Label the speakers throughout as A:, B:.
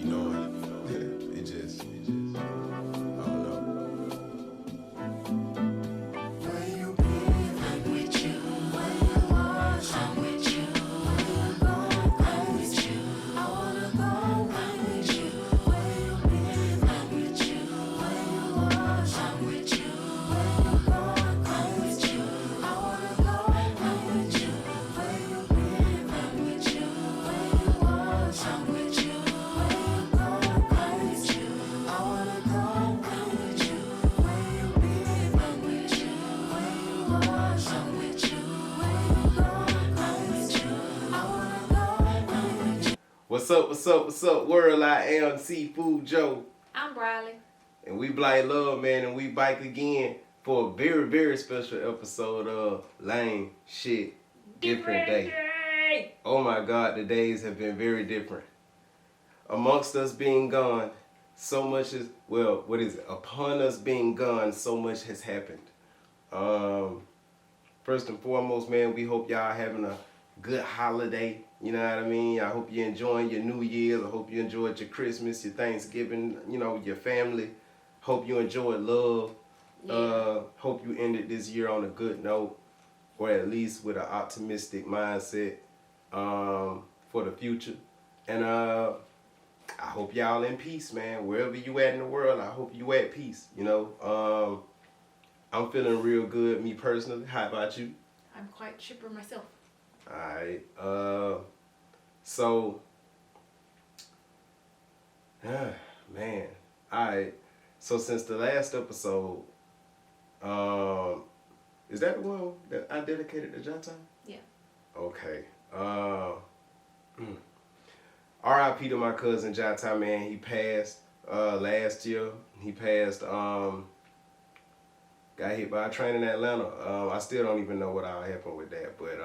A: be knowing. it just, I don't know.
B: Where you been? I'm with you. Where you was? I'm with you. Where you going? I'm with you. I wanna go. I'm with you. Where you been? I'm with you. Where you was? I'm with you. Where you going? I'm with you. I wanna go. I'm with you. Where you been? I'm with you. Where you was? I'm with you. Where you going? I'm with you. I wanna go. I'm with you. Where you been? I'm with you. Where you was? I'm with you. Where you going? I'm with you. I wanna go. I'm with you.
A: What's up, world? I am Seafood Joe.
C: I'm Briley.
A: And we Blight Love, man, and we bike again for a very, very special episode of Lame Shit Different Day. Oh my God, the days have been very different. Amongst us being gone, so much is, well, what is it? Upon us being gone, so much has happened. First and foremost, man, we hope y'all having a good holiday. You know what I mean? I hope you're enjoying your New Year's. I hope you enjoyed your Christmas, your Thanksgiving, you know, your family. Hope you enjoyed love.
C: Yeah.
A: Hope you ended this year on a good note, or at least with an optimistic mindset for the future. And I hope y'all in peace, man. Wherever you at in the world, I hope you at peace. You know, I'm feeling real good, me personally. How about you?
C: I'm quite chipper myself.
A: All right. So, man. All right. So since the last episode, is that the one that I dedicated to Jata?
C: Yeah.
A: Okay. R.I.P. to my cousin Jata, man. He passed last year. He passed. Got hit by a train in Atlanta. I still don't even know what all happened with that, but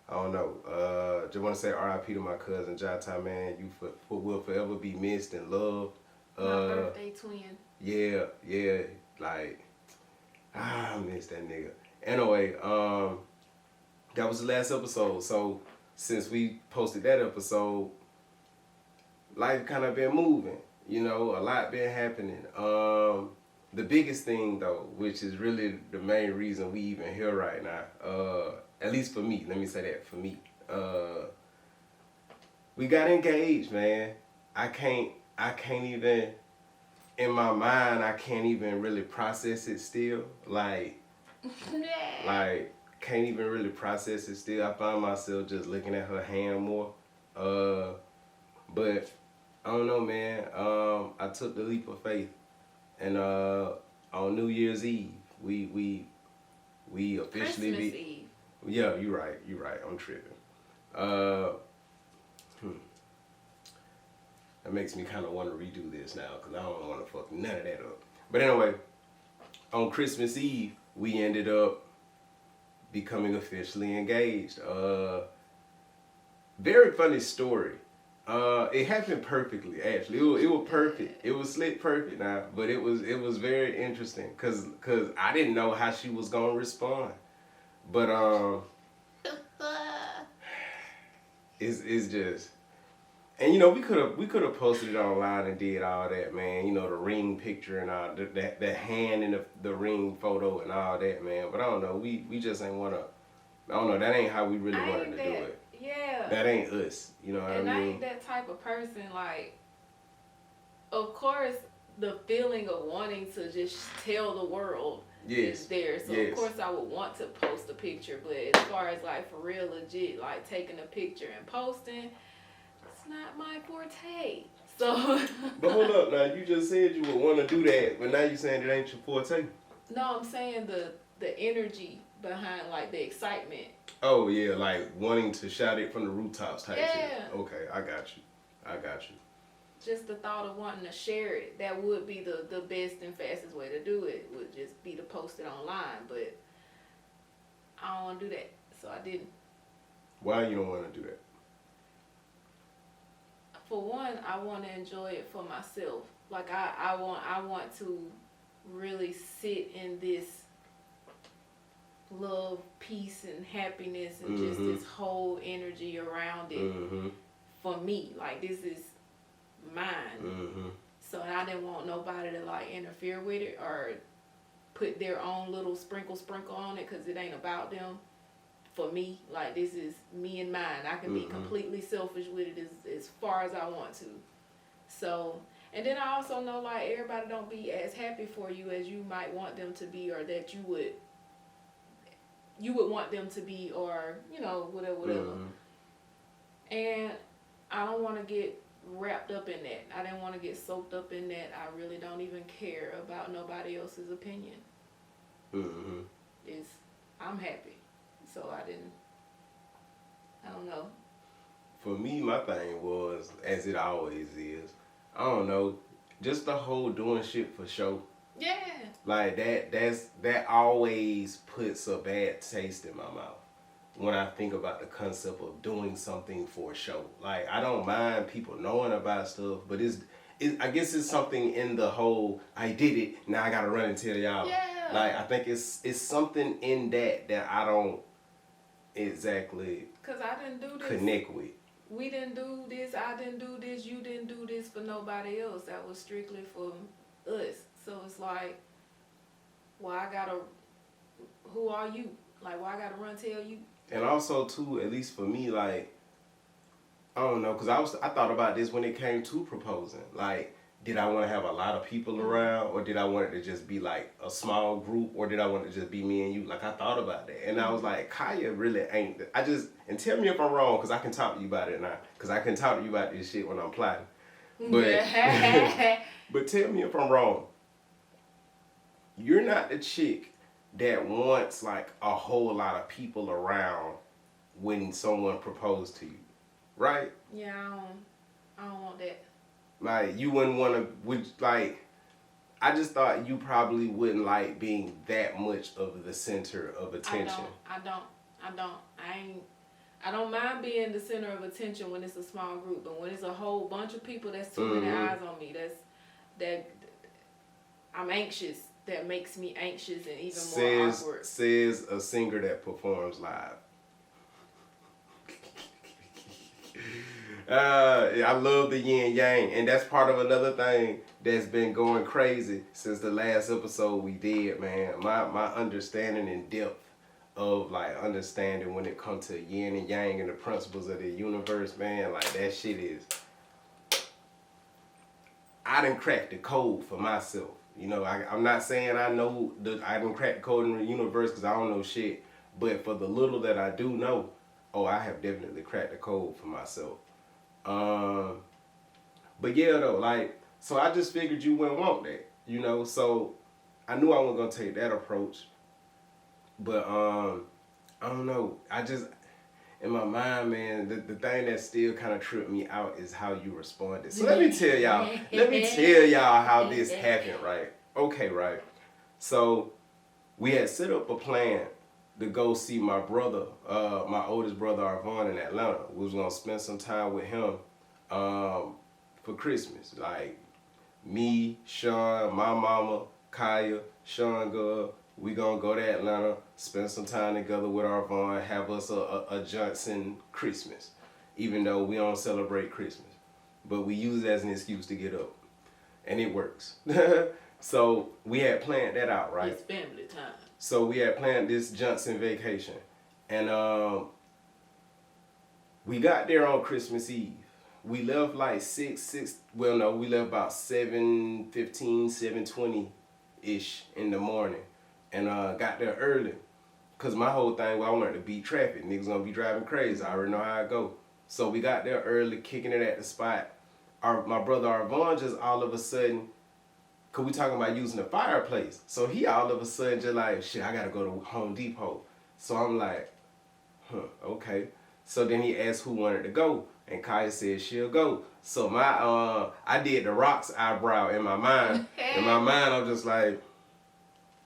A: I don't know. Just want to say R.I.P. to my cousin Jata, man. You will forever be missed and loved.
C: My birthday twin.
A: Yeah, like, I miss that nigga. Anyway, that was the last episode. So since we posted that episode, life kind of been moving. You know, a lot been happening. The biggest thing though, which is really the main reason we even here right now, at least for me, let me say that for me, we got engaged, man. I can't even, in my mind, I can't even really process it still. Like, can't even really process it still. I find myself just looking at her hand more. But I don't know, man. I took the leap of faith. And on New Year's Eve, we officially
C: Christmas Eve.
A: Yeah, you're right. I'm tripping. That makes me kind of want to redo this now because I don't want to fuck none of that up. But anyway, on Christmas Eve, we ended up becoming officially engaged. Very funny story. It happened perfectly, actually. It was perfect. It was slick perfect now, but it was very interesting cause I didn't know how she was gonna respond. But it's just, and you know, we could have posted it online and did all that, man. You know, the ring picture and all the hand in the ring photo and all that, man. But I don't know, we just ain't wanna. I don't know. That ain't how we really wanted to do it.
C: Yeah.
A: That ain't us, you know what I mean?
C: And I ain't that type of person. Like, of course, the feeling of wanting to just tell the world is there. So of course I would want to post a picture, but as far as like for real, legit, like taking a picture and posting, it's not my forte. So.
A: But hold up, now you just said you would want to do that, but now you saying it ain't your forte.
C: No, I'm saying the energy behind like the excitement.
A: Oh yeah, like wanting to shout it from the rooftops type shit.
C: Yeah.
A: Okay, I got you.
C: Just the thought of wanting to share it, that would be the best and fastest way to do it, would just be to post it online, but I don't want to do that, so I didn't.
A: Why you don't want to do that?
C: For one, I want to enjoy it for myself. Like I want to really sit in this love, peace, and happiness, and just this whole energy around it for me. Like this is mine.
A: Mm-hmm.
C: So I didn't want nobody to like interfere with it or put their own little sprinkle on it, because it ain't about them. For me, like, this is me and mine. I can be completely selfish with it as far as I want to. So, and then I also know, like, everybody don't be as happy for you as you might want them to be, or that you would want them to be, or, you know, whatever. And I don't want to get wrapped up in that. I didn't want to get soaked up in that. I really don't even care about nobody else's opinion. I'm happy. So I don't know.
A: For me, my thing was, as it always is, I don't know, just the whole doing shit for show.
C: Yeah.
A: Like, that always puts a bad taste in my mouth when I think about the concept of doing something for show. Like, I don't mind people knowing about stuff, but I guess it's something in the whole, I did it, now I gotta run and tell y'all.
C: Yeah.
A: Like, I think it's something in that I don't exactly
C: Cause I didn't do this.
A: Connect with.
C: We didn't do this. I didn't do this. You didn't do this for nobody else. That was strictly for us. So it's like, well, who are you? Like, why I gotta run tell you?
A: And also too, at least for me, like, I don't know, cause I thought about this when it came to proposing. Like, did I want to have a lot of people around, or did I want it to just be like a small group, or did I want it to just be me and you? Like, I thought about that, and I was like, Kaya really ain't. And tell me if I'm wrong, cause I can talk to you about it now, cause I can talk to you about this shit when I'm plotting. But but tell me if I'm wrong. You're not the chick that wants like a whole lot of people around when someone proposed to you, right?
C: Yeah, I don't want that.
A: Like, you wouldn't want to, I just thought you probably wouldn't like being that much of the center of attention.
C: I don't mind being the center of attention when it's a small group, but when it's a whole bunch of people, that's too many eyes on me. I'm anxious. That makes me anxious and even more awkward.
A: Says a singer that performs live. I love the yin yang, and that's part of another thing that's been going crazy since the last episode we did, man. My understanding and depth of like understanding when it comes to yin and yang and the principles of the universe, man, like that shit is. I done cracked the code for myself. You know, I'm not saying I done cracked the code in the universe, because I don't know shit, but for the little that I do know, I have definitely cracked the code for myself. But yeah, though, like, so I just figured you wouldn't want that, you know, so I knew I wasn't gonna take that approach, but, I don't know, I just, in my mind, man, the thing that still kind of tripped me out is how you responded. So let me tell y'all how this happened, right? Okay, right. So we had set up a plan to go see my brother, my oldest brother, Arvon, in Atlanta. We was gonna spend some time with him for Christmas. Like, me, Sean, my mama, Kaya, Sean Gov, we gonna go to Atlanta, spend some time together with Arvon, have us a Johnson Christmas, even though we don't celebrate Christmas. But we use it as an excuse to get up. And it works. So we had planned that out, right?
C: It's family time.
A: So we had planned this Johnson vacation. And we got there on Christmas Eve. We left like we left about 7:15, 7:20-ish in the morning. And got there early. Cause my whole thing, I wanted to beat traffic. Niggas gonna be driving crazy. I already know how it go. So we got there early, kicking it at the spot. My brother Arvon just all of a sudden, cause we talking about using the fireplace. So he all of a sudden just like, shit, I gotta go to Home Depot. So I'm like, okay. So then he asked who wanted to go, and Kaya said she'll go. So I did the Rock's eyebrow in my mind. In my mind, I'm just like,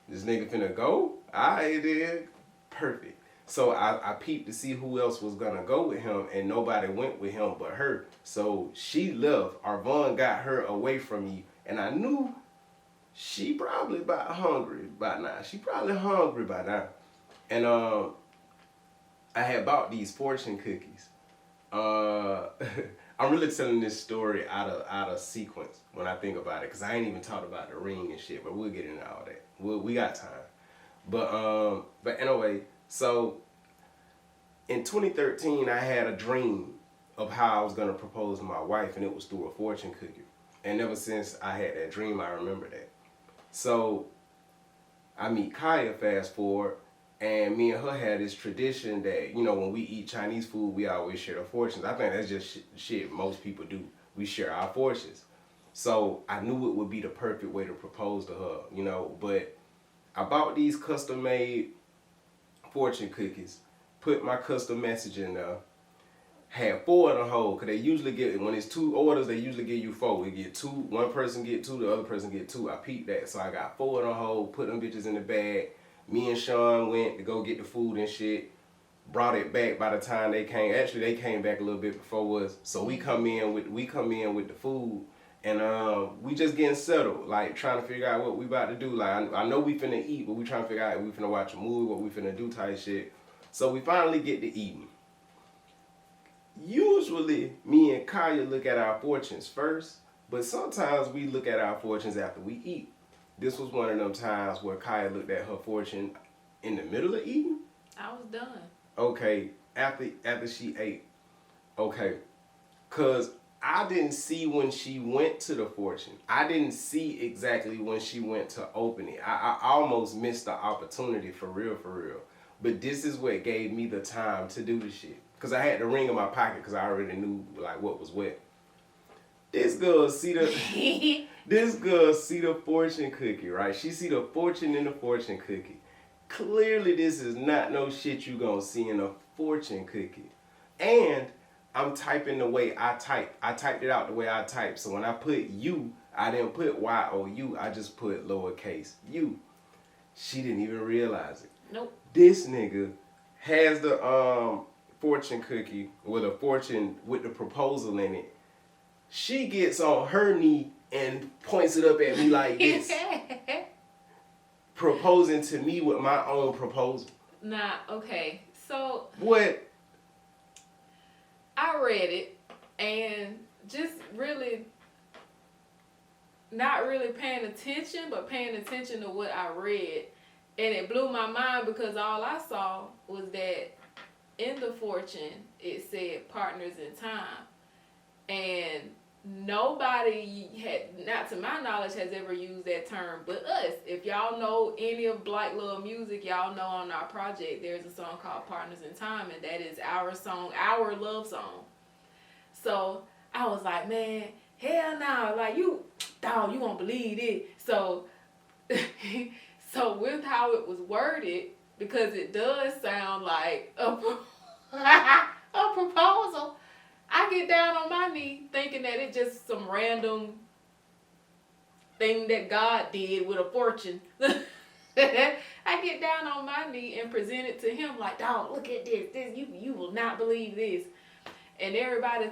A: this nigga finna go? I did. Perfect. So I peeped to see who else was gonna go with him, and nobody went with him but her. So she left. Arvon got her away from me, and I knew she probably about hungry by now. She probably hungry by now. And I had bought these fortune cookies. I I'm really telling this story out of sequence when I think about it, because I ain't even talked about the ring and shit, but we'll get into all that. We got time. But anyway, so in 2013, I had a dream of how I was gonna propose to my wife, and it was through a fortune cookie. And ever since I had that dream, I remember that. So I meet Kaya, fast forward, and me and her had this tradition that, you know, when we eat Chinese food, we always share the fortunes. I think that's just shit most people do. We share our fortunes. So I knew it would be the perfect way to propose to her, you know, but I bought these custom-made fortune cookies, put my custom message in there, had 4 in the hole, because they usually get, when it's 2 orders, they usually give you 4. We get 2, one person get 2, the other person get 2. I peeped that, so I got 4 in the hole, put them bitches in the bag. Me and Sean went to go get the food and shit, brought it back by the time they came. Actually, they came back a little bit before us, so we come in with the food, and we just getting settled, like trying to figure out what we about to do. Like I know we finna eat, but we trying to figure out if we finna watch a movie, what we finna do type shit. So we finally get to eating. Usually, me and Kaya look at our fortunes first, but sometimes we look at our fortunes after we eat. This was one of them times where Kaya looked at her fortune in the middle of eating.
C: I was done.
A: Okay, after she ate. Okay, cause I didn't see when she went to the fortune. I didn't see exactly when she went to open it. I almost missed the opportunity for real. But this is what gave me the time to do the shit. Cause I had the ring in my pocket because I already knew like what was what. This girl see the fortune cookie, right? She see the fortune in the fortune cookie. Clearly this is not no shit you gonna see in a fortune cookie. And I'm typing the way I type. I typed it out the way I type. So when I put U, I didn't put Y-O-U. I just put lowercase U. She didn't even realize it.
C: Nope.
A: This nigga has the fortune cookie with a fortune with the proposal in it. She gets on her knee and points it up at me like this. Proposing to me with my own proposal.
C: Nah, okay. So
A: what?
C: I read it and just really not really paying attention, but paying attention to what I read. And it blew my mind because all I saw was that in the fortune, it said partners in time. And nobody had, not to my knowledge, has ever used that term but us. If y'all know any of Black Love music, y'all know on our project there's a song called Partners in Time, and that is our song, our love song. So I was like, man, hell no, like you won't believe it. So so with how it was worded, because it does sound like a proposal, I get down on my knee thinking that it's just some random thing that God did with a fortune. I get down on my knee and present it to him like, dog, look at this. You will not believe this. And everybody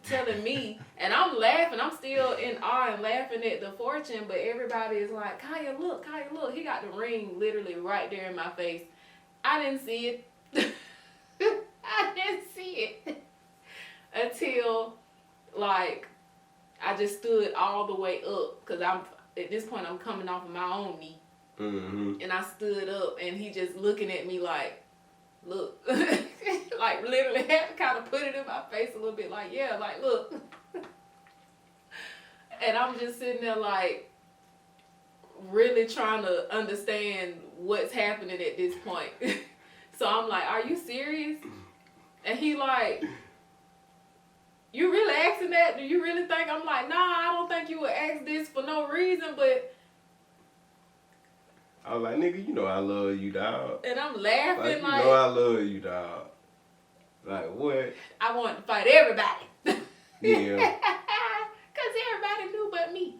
C: telling me, and I'm laughing. I'm still in awe and laughing at the fortune, but everybody is like, Kaya, look. He got the ring literally right there in my face. I didn't see it. I didn't see it. Until, like, I just stood all the way up. Because at this point, I'm coming off of my own knee.
A: Mm-hmm.
C: And I stood up, and he just looking at me like, look. Like, literally had to kind of put it in my face a little bit. Like, yeah, like, look. And I'm just sitting there, like, really trying to understand what's happening at this point. So I'm like, are you serious? And he like, you really asking that? Do you really think? I'm like, nah, I don't think you would ask this for no reason, but
A: I was like, nigga, you know I love you, dog.
C: And I'm laughing
A: you know I love you, dog. Like, what?
C: I wanted to fight everybody.
A: Yeah.
C: Because everybody knew but me.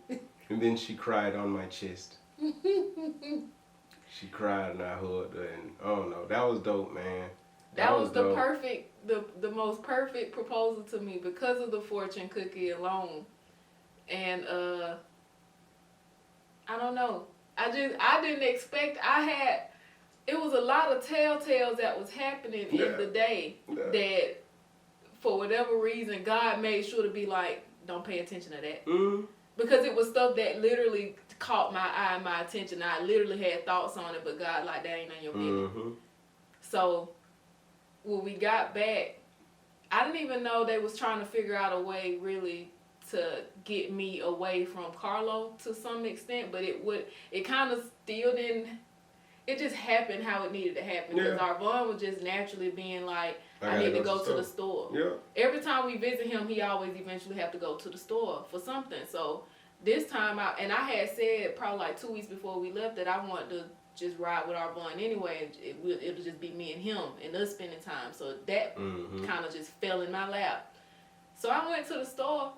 A: And then she cried on my chest. She cried and I hugged her, and I don't know. That was dope, man.
C: That was the
A: dope.
C: the most perfect proposal to me because of the fortune cookie alone. And I don't know. I didn't expect. It was a lot of telltales that was happening in the day that for whatever reason, God made sure to be like, don't pay attention to that.
A: Mm-hmm.
C: Because it was stuff that literally caught my eye and my attention. I literally had thoughts on it, but God, like, that ain't none of your business.
A: Mm-hmm.
C: So, when we got back, I didn't even know they was trying to figure out a way, really, to get me away from Carlo to some extent. But it kind of still didn't, it just happened how it needed to happen. Because our bond was just naturally being like, I need to go to the store.
A: Yeah.
C: Every time we visit him, he always eventually have to go to the store for something. So this time I had said probably like 2 weeks before we left that I wanted to just ride with our bond anyway. It'll just be me and him and us spending time. So that kind of just fell in my lap. So I went to the store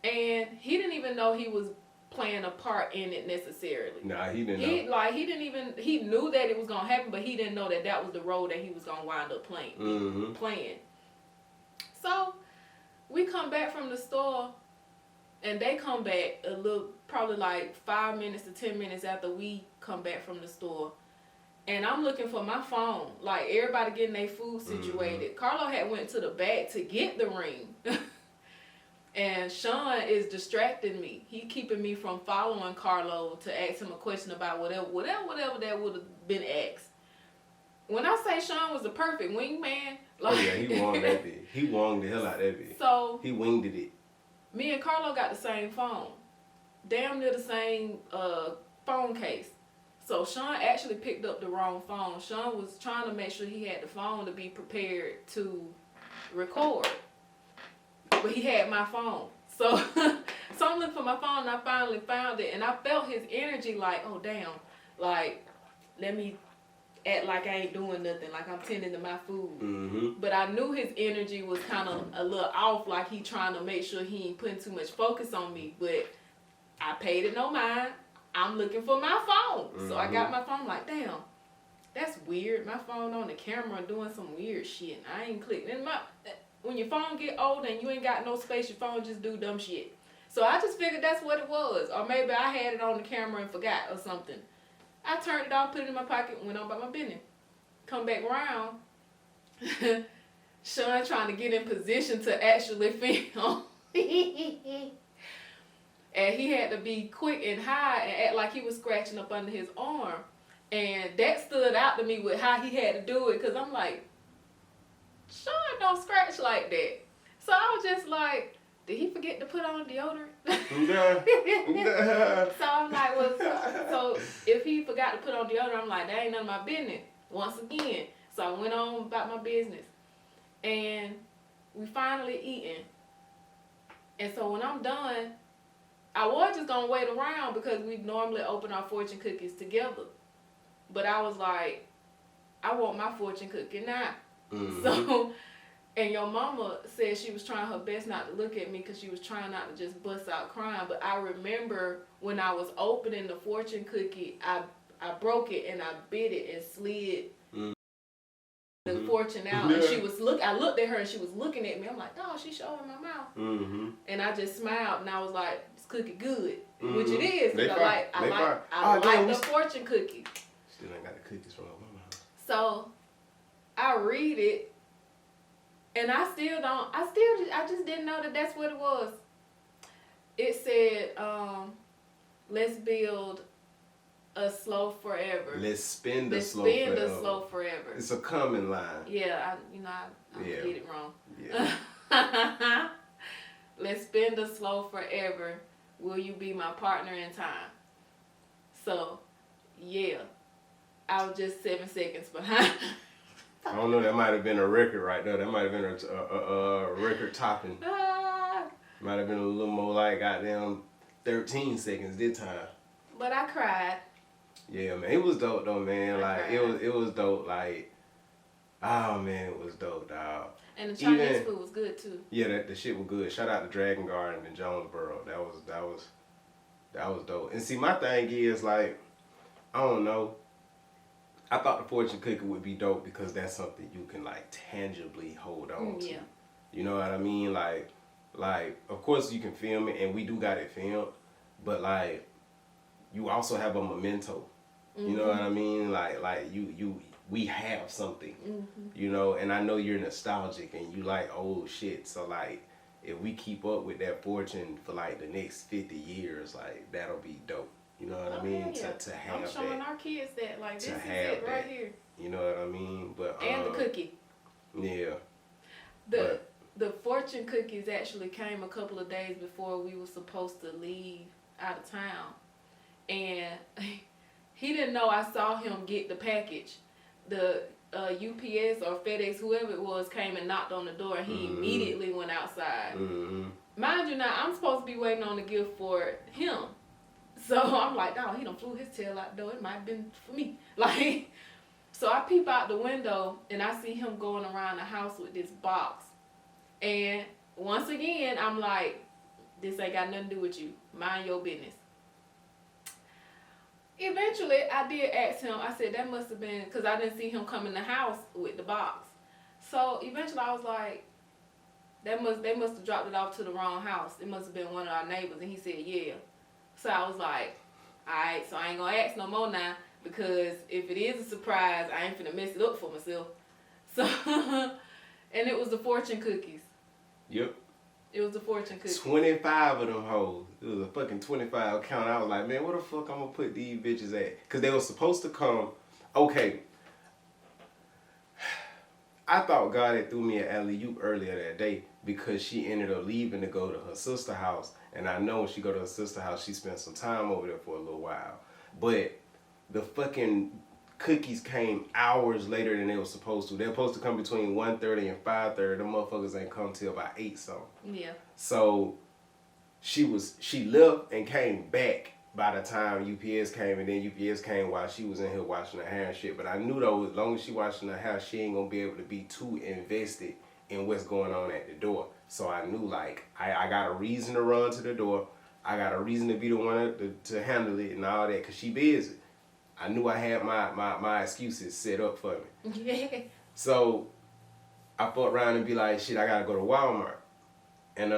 C: and he didn't even know he was playing a part in it necessarily.
A: Nah, he didn't know.
C: He knew that it was gonna happen, but he didn't know that that was the role that he was gonna wind up playing. So we come back from the store, and they come back probably like 5 minutes to 10 minutes after we come back from the store, and I'm looking for my phone. Like everybody getting their food situated. Carlo had went to the back to get the ring. And Sean is distracting me. He keeping me from following Carlo to ask him a question about whatever that would have been asked. When I say Sean was the perfect wingman, like,
A: oh yeah, he won that bit. He won the hell out of that bit.
C: So
A: he winged it.
C: Me and Carlo got the same phone, damn near the same phone case. So Sean actually picked up the wrong phone. Sean was trying to make sure he had the phone to be prepared to record. But he had my phone. So I'm looking for my phone and I finally found it. And I felt his energy like, oh damn, like, let me act like I ain't doing nothing, like I'm tending to my food. But I knew his energy was kind of a little off, like he trying to make sure he ain't putting too much focus on me. But I paid it no mind. I'm looking for my phone. So I got my phone like, damn, that's weird. My phone on the camera doing some weird shit. And I ain't clicking. And when your phone get old and you ain't got no space, your phone just do dumb shit. So I just figured that's what it was. Or maybe I had it on the camera and forgot or something. I turned it off, put it in my pocket, and went on about my business. Come back around. Sean trying to get in position to actually film. And he had to be quick and high and act like he was scratching up under his arm. And that stood out to me with how he had to do it. Because I'm like, Sean don't scratch like that. So I was just like, did he forget to put on deodorant? So I'm like, well, so if he forgot to put on deodorant, I'm like, that ain't none of my business. Once again. So I went on about my business. And we finally eating. And so when I'm done, I was just going to wait around because we normally open our fortune cookies together. But I was like, I want my fortune cookie now. So, and your mama said she was trying her best not to look at me because she was trying not to just bust out crying. But I remember when I was opening the fortune cookie, I broke it and I bit it and slid the fortune out. And she was I looked at her and she was looking at me. I'm like, oh, she's showing my mouth. And I just smiled and I was like, this cookie good, which it is. Because I like the fortune cookie.
A: Still ain't got the cookies from my house.
C: So I read it, and I just didn't know that that's what it was. It said, let's build a slow forever.
A: Let's spend the slow forever. It's a common line.
C: Yeah, I get it wrong. Yeah. Let's spend the slow forever. Will you be my partner in time? So, yeah. I was just 7 seconds behind.
A: I don't know. That might have been a record right there. That might have been a record topping. Might have been a little more like goddamn 13 seconds this time.
C: But I cried.
A: Yeah, man. It was dope though, man. Like it was dope. Like, oh man, it was dope, dog.
C: And the Chinese food was good too.
A: Yeah, the shit was good. Shout out to Dragon Garden in Jonesboro. That was dope. And see, my thing is like, I don't know. I thought the fortune cookie would be dope because that's something you can like tangibly hold on to. You know what I mean? Like, of course you can film it, and we do got it filmed, but like, you also have a memento. You know what I mean? Like you we have something, you know. And I know you're nostalgic and you like old shit. So like, if we keep up with that fortune for like the next 50 years, like that'll be dope. You know what I mean?
C: Yeah.
A: To have
C: I'm showing
A: that.
C: our kids that like this
A: To
C: is
A: have
C: it right
A: that.
C: here.
A: You know what I mean? But
C: And the cookie.
A: Yeah.
C: The fortune cookies actually came a couple of days before we were supposed to leave out of town. And he didn't know I saw him get the package. The UPS or FedEx, whoever it was, came and knocked on the door, and he immediately went outside. Mind you, now I'm supposed to be waiting on the gift for him. So I'm like, dog, he done flew his tail out the door. It might have been for me. Like, so I peep out the window and I see him going around the house with this box. And once again, I'm like, this ain't got nothing to do with you. Mind your business. Eventually, I did ask him. I said, that must have been, because I didn't see him come in the house with the box. So eventually I was like, they must have dropped it off to the wrong house. It must have been one of our neighbors. And he said, yeah. So I was like, all right, so I ain't going to ask no more now, because if it is a surprise, I ain't finna mess it up for myself. So, and it was the fortune cookies.
A: Yep.
C: It was the fortune cookies.
A: 25 of them hoes. It was a fucking 25 count. I was like, man, where the fuck I'm gonna put these bitches at? Because they were supposed to come. Okay. I thought God had threw me an alley-oop earlier that day because she ended up leaving to go to her sister's house. And I know when she go to her sister's house, she spent some time over there for a little while. But the fucking cookies came hours later than they were supposed to. They were supposed to come between 1:30 and 5:30. The motherfuckers ain't come till about 8 something.
C: Yeah.
A: So she left and came back by the time UPS came, and then UPS came while she was in here washing her hair and shit. But I knew though, as long as she washing her hair, she ain't gonna be able to be too invested in what's going on at the door. So I knew like I got a reason to run to the door. I got a reason to be the one to handle it and all that, because she busy. I knew I had my excuses set up for me.
C: Yeah.
A: So I fought around and be like, shit, I gotta go to Walmart.
C: And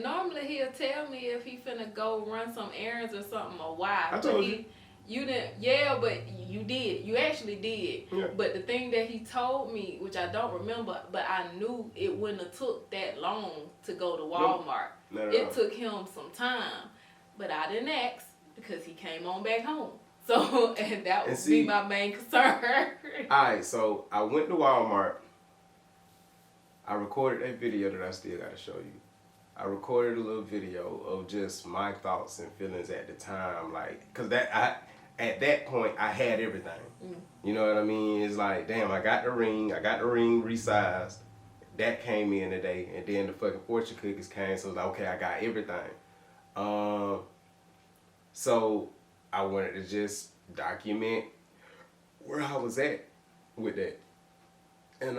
C: normally he'll tell me if he finna go run some errands or something or why.
A: I told you.
C: You didn't, yeah, but you did. You actually did.
A: Yeah.
C: But the thing that he told me, which I don't remember, but I knew it wouldn't have took that long to go to Walmart.
A: No.
C: It took him some time. But I didn't ask because he came on back home. So, and that would be my main concern.
A: Alright, so I went to Walmart. I recorded a video that I still gotta show you. I recorded a little video of just my thoughts and feelings at the time, like, cause at that point I had everything. You know what I mean? It's like, damn, I got the ring resized. That came in today, and then the fucking fortune cookies came, so it was like, okay, I got everything. So I wanted to just document where I was at with that. And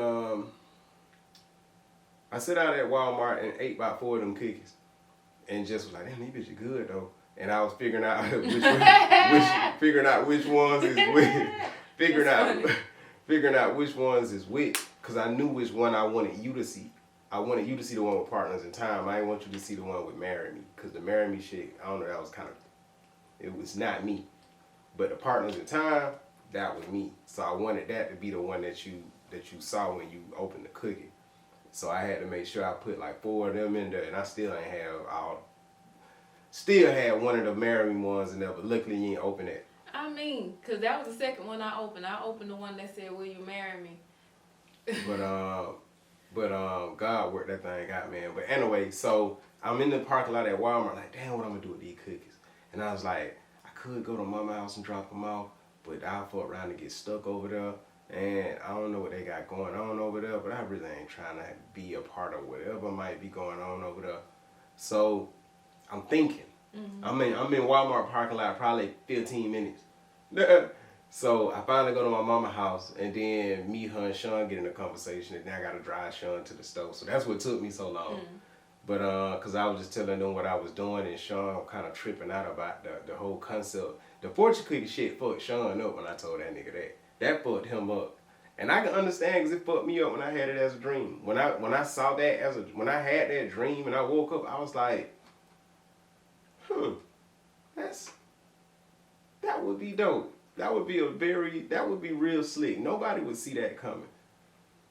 A: I sat out at Walmart and ate about 4 of them cookies. And just was like, damn, these bitches good though. And I was figuring out which ones is which. Figuring out which ones is which. Cause I knew which one I wanted you to see. I wanted you to see the one with Partners in Time. I didn't want you to see the one with Marry Me. Cause the Marry Me shit, I don't know, that was kind of, it was not me. But the Partners in Time, that was me. So I wanted that to be the one that you saw when you opened the cookie. So I had to make sure I put like 4 of them in there, and I still ain't have all. Still had one of the Marry Me ones in there, but luckily you ain't open it.
C: I mean, cause that was the second one I opened. I opened the one that said, "Will you marry me?"
A: But God worked that thing out, man. But anyway, so I'm in the parking lot at Walmart, like, damn, what I'm gonna do with these cookies? And I was like, I could go to Mama's house and drop them off, but I'll fuck around and get stuck over there. And I don't know what they got going on over there, but I really ain't trying to be a part of whatever might be going on over there. So I'm thinking. I'm in Walmart parking lot probably 15 minutes. So I finally go to my mama's house, and then me, her, and Sean get in a conversation, and then I gotta drive Sean to the store. So that's what took me so long. But cause I was just telling them what I was doing, and Sean kind of tripping out about the whole concept. The fortune cookie shit fucked Sean up when I told that nigga that. That fucked him up. And I can understand because it fucked me up when I had it as a dream. When I saw that when I had that dream and I woke up, I was like, that would be dope. that would be real slick. Nobody would see that coming.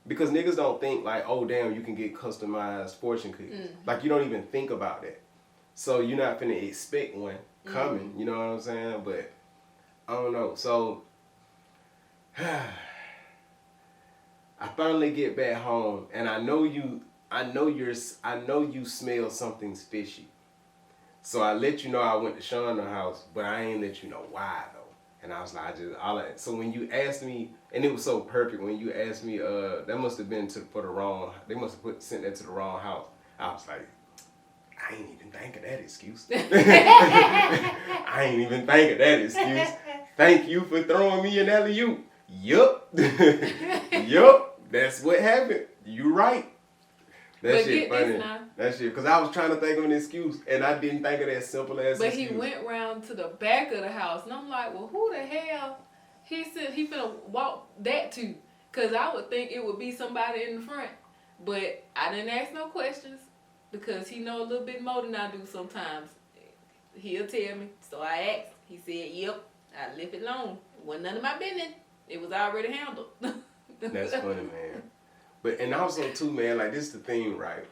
A: Because niggas don't think like, oh damn, you can get customized fortune cookies. Mm-hmm. Like you don't even think about that. So you're not finna expect one coming. Mm-hmm. You know what I'm saying? But I don't know. So I finally get back home, and I know you smell something's fishy. So I let you know I went to Shonda's house, but I ain't let you know why though. And I was like, so when you asked me, and it was so perfect when you asked me, that must have been they must have sent that to the wrong house. I was like, I ain't even think of that excuse. I ain't even think of that excuse. Thank you for throwing me an L.A.M.E. Yup. Yup. That's what happened. You right. That shit funny. That shit, because I was trying to think of an excuse, and I didn't think of that simple ass excuse.
C: But he went round to the back of the house, and I'm like, well, who the hell he said he finna walk that to? Because I would think it would be somebody in the front. But I didn't ask no questions, because he know a little bit more than I do sometimes. He'll tell me. So I asked. He said, yep, I left it alone. It wasn't none of my business. It was already handled.
A: That's funny, man. But, and also too, man, like this is the thing, right?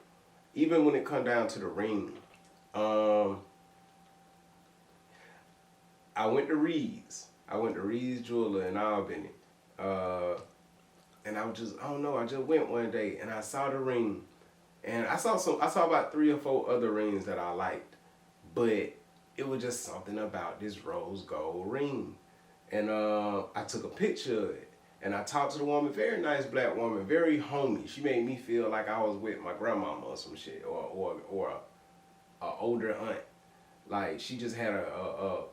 A: Even when it come down to the ring, I went to Reed's. Jeweler in Albany. And I just went one day and I saw the ring. And I saw about 3 or 4 other rings that I liked. But it was just something about this rose gold ring. And I took a picture of it. And I talked to the woman, very nice black woman, very homey. She made me feel like I was with my grandmama or some shit, or a older aunt. Like she just had a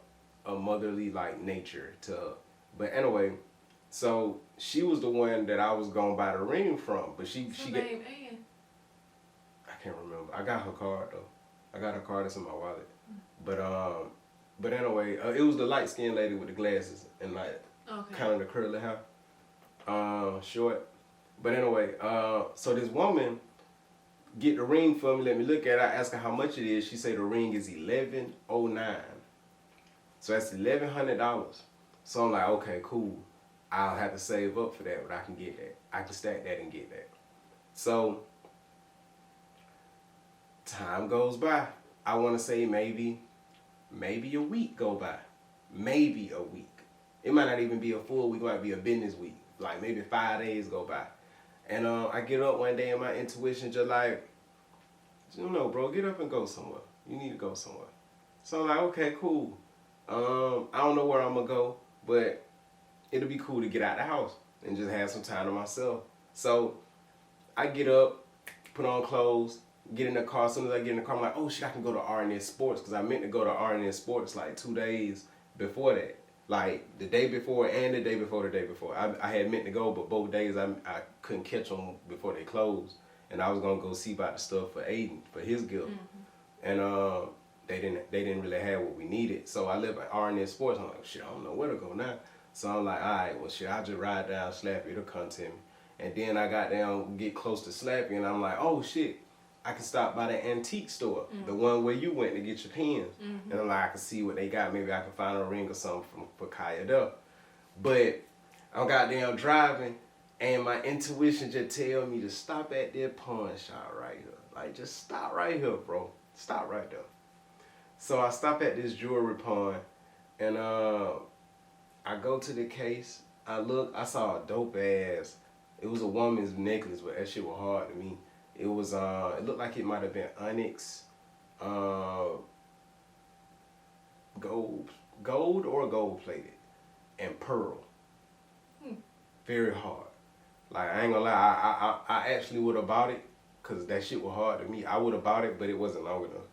A: motherly like nature to her. But anyway, so she was the one that I was gonna buy the ring from. But she got. I can't remember. I got her card though. I got her card that's in my wallet. But anyway, it was the light skinned lady with the glasses and like kind of the curly hair. Short. But anyway, so this woman get the ring for me, let me look at it. I ask her how much it is. She say the ring is $1,109. So that's $1,100. So I'm like, okay, cool. I'll have to save up for that, but I can get that. I can stack that and get that. So time goes by. I want to say maybe a week go by. Maybe a week. It might not even be a full week. It might be a business week. Like maybe 5 days go by. And I get up one day and my intuition just like, you know, bro, get up and go somewhere. You need to go somewhere. So I'm like, okay, cool. I don't know where I'm going to go, but it'll be cool to get out of the house and just have some time to myself. So I get up, put on clothes, get in the car. As soon as I get in the car, I'm like, oh shit, I can go to R&S Sports, because I meant to go to R&S Sports like 2 days before that. Like the day before and the day before the day before. I had meant to go, but both days I couldn't catch them before they closed. And I was going to go see about the stuff for Aiden, for his gift. Mm-hmm. And they didn't really have what we needed. So I left at R&S Sports. I'm like, shit, I don't know where to go now. So I'm like, all right, well, shit, I'll just ride down Slappy. It'll come to me. And then I got down, get close to Slappy, and I'm like, oh, shit, I can stop by the antique store, mm-hmm. the one where you went to get your pens. Mm-hmm. And I'm like, I can see what they got. Maybe I can find a ring or something for Kaya Duff. But I'm goddamn driving, and my intuition just tell me to stop at that pawn shop right here. Like, just stop right here, bro. Stop right there. So I stop at this jewelry pawn, and I go to the case. I look, I saw a dope ass. It was a woman's necklace, but that shit was hard to me. It was, it looked like it might have been onyx, gold or gold plated, and pearl. Very hard. Like, I ain't gonna lie, I actually would have bought it, cause that shit was hard to me. I would have bought it, but it wasn't long enough.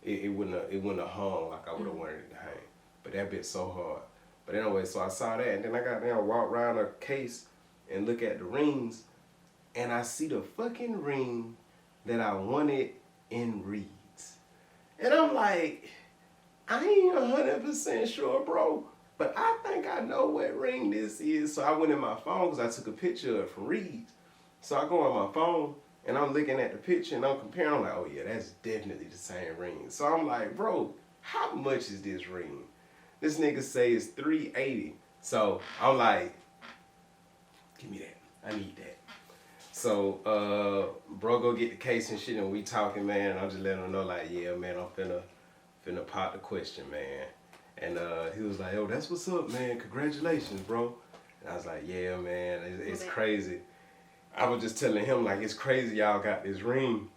A: It wouldn't have hung like I would have wanted it to hang. But that bit's so hard. But anyway, so I saw that, and then I got down, walk around a case and look at the rings, and I see the fucking ring that I wanted in Reed's. And I'm like, I ain't 100% sure, bro, but I think I know what ring this is. So I went in my phone, because I took a picture of it from Reed's. So I go on my phone, and I'm looking at the picture, and I'm comparing. I'm like, oh yeah, that's definitely the same ring. So I'm like, bro, how much is this ring? This nigga say it's $380. So I'm like, give me that. I need that. So bro go get the case and shit, and we talking, man, and I'm just letting him know like, yeah, man, I'm finna pop the question, man. And he was like, oh, that's what's up, man. Congratulations, bro. And I was like, yeah, man, it's crazy. I was just telling him, like, it's crazy y'all got this ring.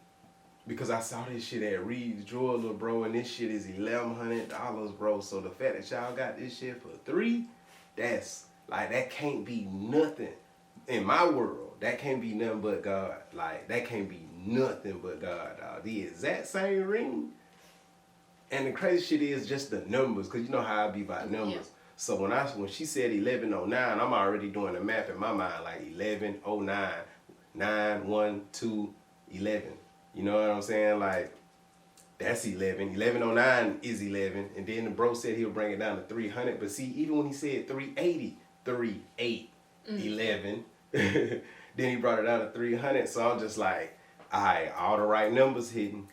A: Because I saw this shit at Reed's Jeweler, bro, and this shit is $1,100, bro. So the fact that y'all got this shit for $3, that's, like, that can't be nothing. In my world, that can't be nothing but God. Like, that can't be nothing but God, dog. The exact same ring. And the crazy shit is just the numbers, because you know how I be about numbers. Yeah. So when she said 1109, I'm already doing the math in my mind, like 1109, 9, 1, 2, 11. You know what I'm saying? Like, that's 11. 1109 is 11. And then the bro said he'll bring it down to 300. But see, even when he said 380, 3, 8, 11, then he brought it down to 300. So I'm just like, all right, all the right numbers hitting.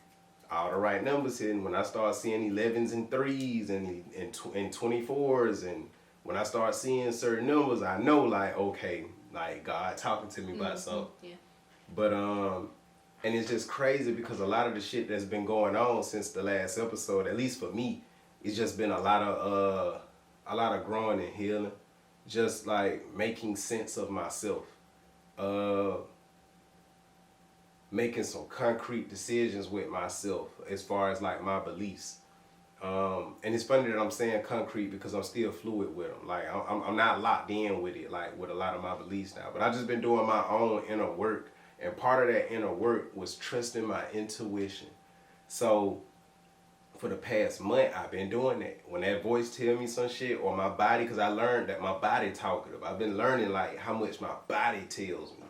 A: All the right numbers hitting. When I start seeing 11s and 3s and 24s, and when I start seeing certain numbers, I know, like, okay, like, God talking to me about something.
C: Yeah.
A: But, and it's just crazy because a lot of the shit that's been going on since the last episode, at least for me, it's just been a lot of growing and healing. Just like making sense of myself. Making some concrete decisions with myself as far as like my beliefs. And it's funny that I'm saying concrete because I'm still fluid with them. Like I'm not locked in with it, like with a lot of my beliefs now. But I've just been doing my own inner work. And part of that inner work was trusting my intuition. So for the past month, I've been doing that. When that voice tell me some shit, or my body, because I learned that my body talkative. I've been learning like how much my body tells me.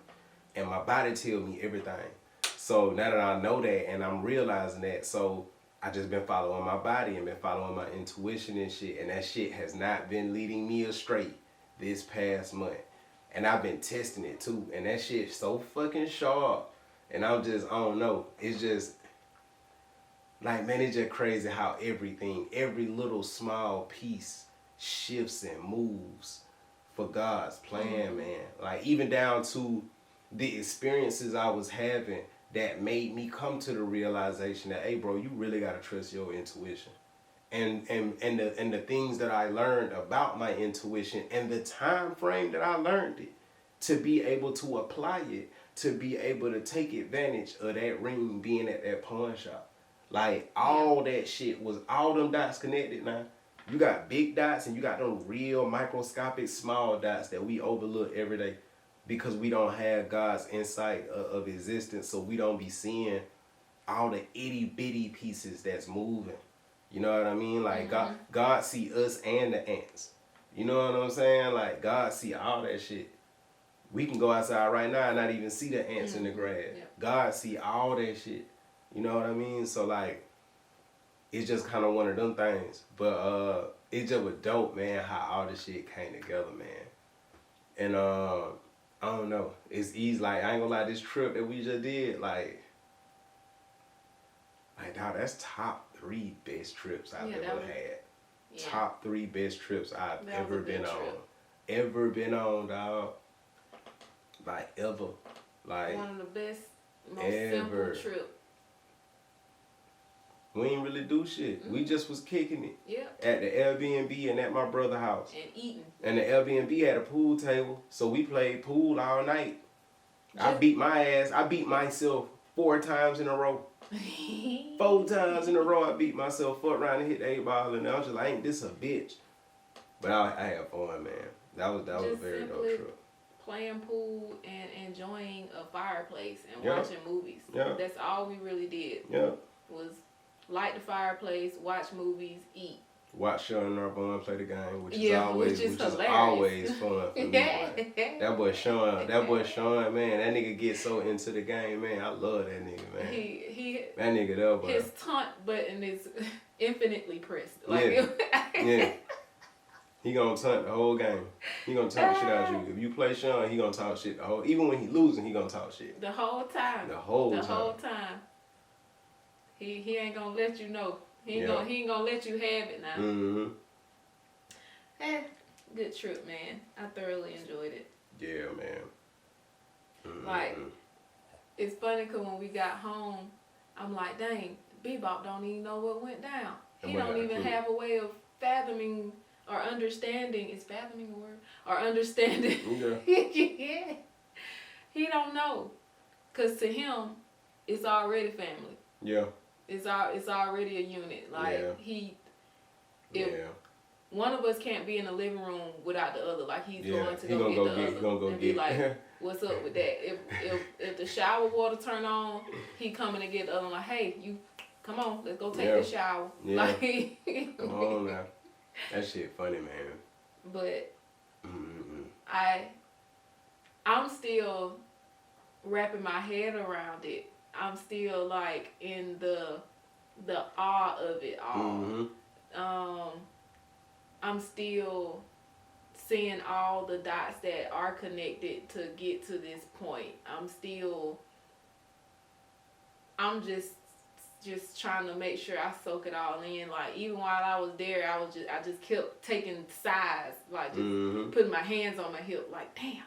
A: And my body tells me everything. So now that I know that and I'm realizing that, so I just been following my body and been following my intuition and shit. And that shit has not been leading me astray this past month. And I've been testing it too. And that shit's so fucking sharp. And I'm just, I don't know. It's just, like, man, it's just crazy how everything, every little small piece shifts and moves for God's plan, man. Like, even down to the experiences I was having that made me come to the realization that, hey, bro, you really got to trust your intuition. And the things that I learned about my intuition and the time frame that I learned it, to be able to apply it, to be able to take advantage of that ring being at that pawn shop. Like, all that shit was, all them dots connected now. You got big dots and you got them real microscopic small dots that we overlook every day because we don't have God's insight of existence, so we don't be seeing all the itty bitty pieces that's moving. You know what I mean? Like, God see us and the ants. You know what I'm saying? Like, God see all that shit. We can go outside right now and not even see the ants in the grass. Yeah. God see all that shit. You know what I mean? So, like, it's just kind of one of them things. But it just was dope, man, how all this shit came together, man. And I don't know. It's easy. Like, I ain't gonna lie, this trip that we just did, like, dog, that's top 3 best trips I've ever had. Yeah. Top 3 best trips I've ever been on. Ever been on, dog. Like, ever. Like,
C: one of the best, most simple trips.
A: We ain't really do shit. We just was kicking it. Yeah. At the Airbnb and at my brother's house.
C: And eating.
A: And the Airbnb had a pool table, so we played pool all night. I beat my ass. I beat myself 4 times in a row. 4 times in a row I beat myself up around and hit the 8 ball, and I was just like, ain't this a bitch? But I had fun, man. That was a very dope trip.
C: Playing pool and enjoying a fireplace and watching movies. Yeah. That's all we really did. Yeah. Was light the fireplace, watch movies, eat.
A: Watch Sean Narbonne play the game, which is always fun for me. That boy Sean, man, that nigga gets so into the game, man. I love that nigga, man. That nigga there, boy.
C: His taunt button is infinitely pressed. Like,
A: yeah. He gonna taunt the whole game. He gonna talk shit out you. If you play Sean, he gonna talk shit the whole. Even when he losing, he gonna talk shit.
C: The whole time.
A: The whole time.
C: He ain't gonna let you know. He ain't gonna let you have it now. good trip, man. I thoroughly enjoyed it.
A: Yeah, man. Mm-hmm.
C: Like, it's funny because when we got home, I'm like, dang, Bebop don't even know what went down. He don't even have a way of fathoming or understanding. Is fathoming a word? Or understanding.
A: Yeah.
C: Yeah. He don't know. Because to him, it's already family.
A: Yeah.
C: It's already a unit. Like, one of us can't be in the living room without the other. Like, he's going to go get the other. And be like, what's up with that? If the shower water turn on, he coming to get the other one. Like, hey, you come on, let's go take the shower.
A: Yeah.
C: Like,
A: come on now. That shit funny, man.
C: But I'm still wrapping my head around it. I'm still like in the awe of it all. I'm still seeing all the dots that are connected to get to this point. I'm just trying to make sure I soak it all in. Like, even while I was there, I just kept taking sides, like just putting my hands on my hip, like, damn,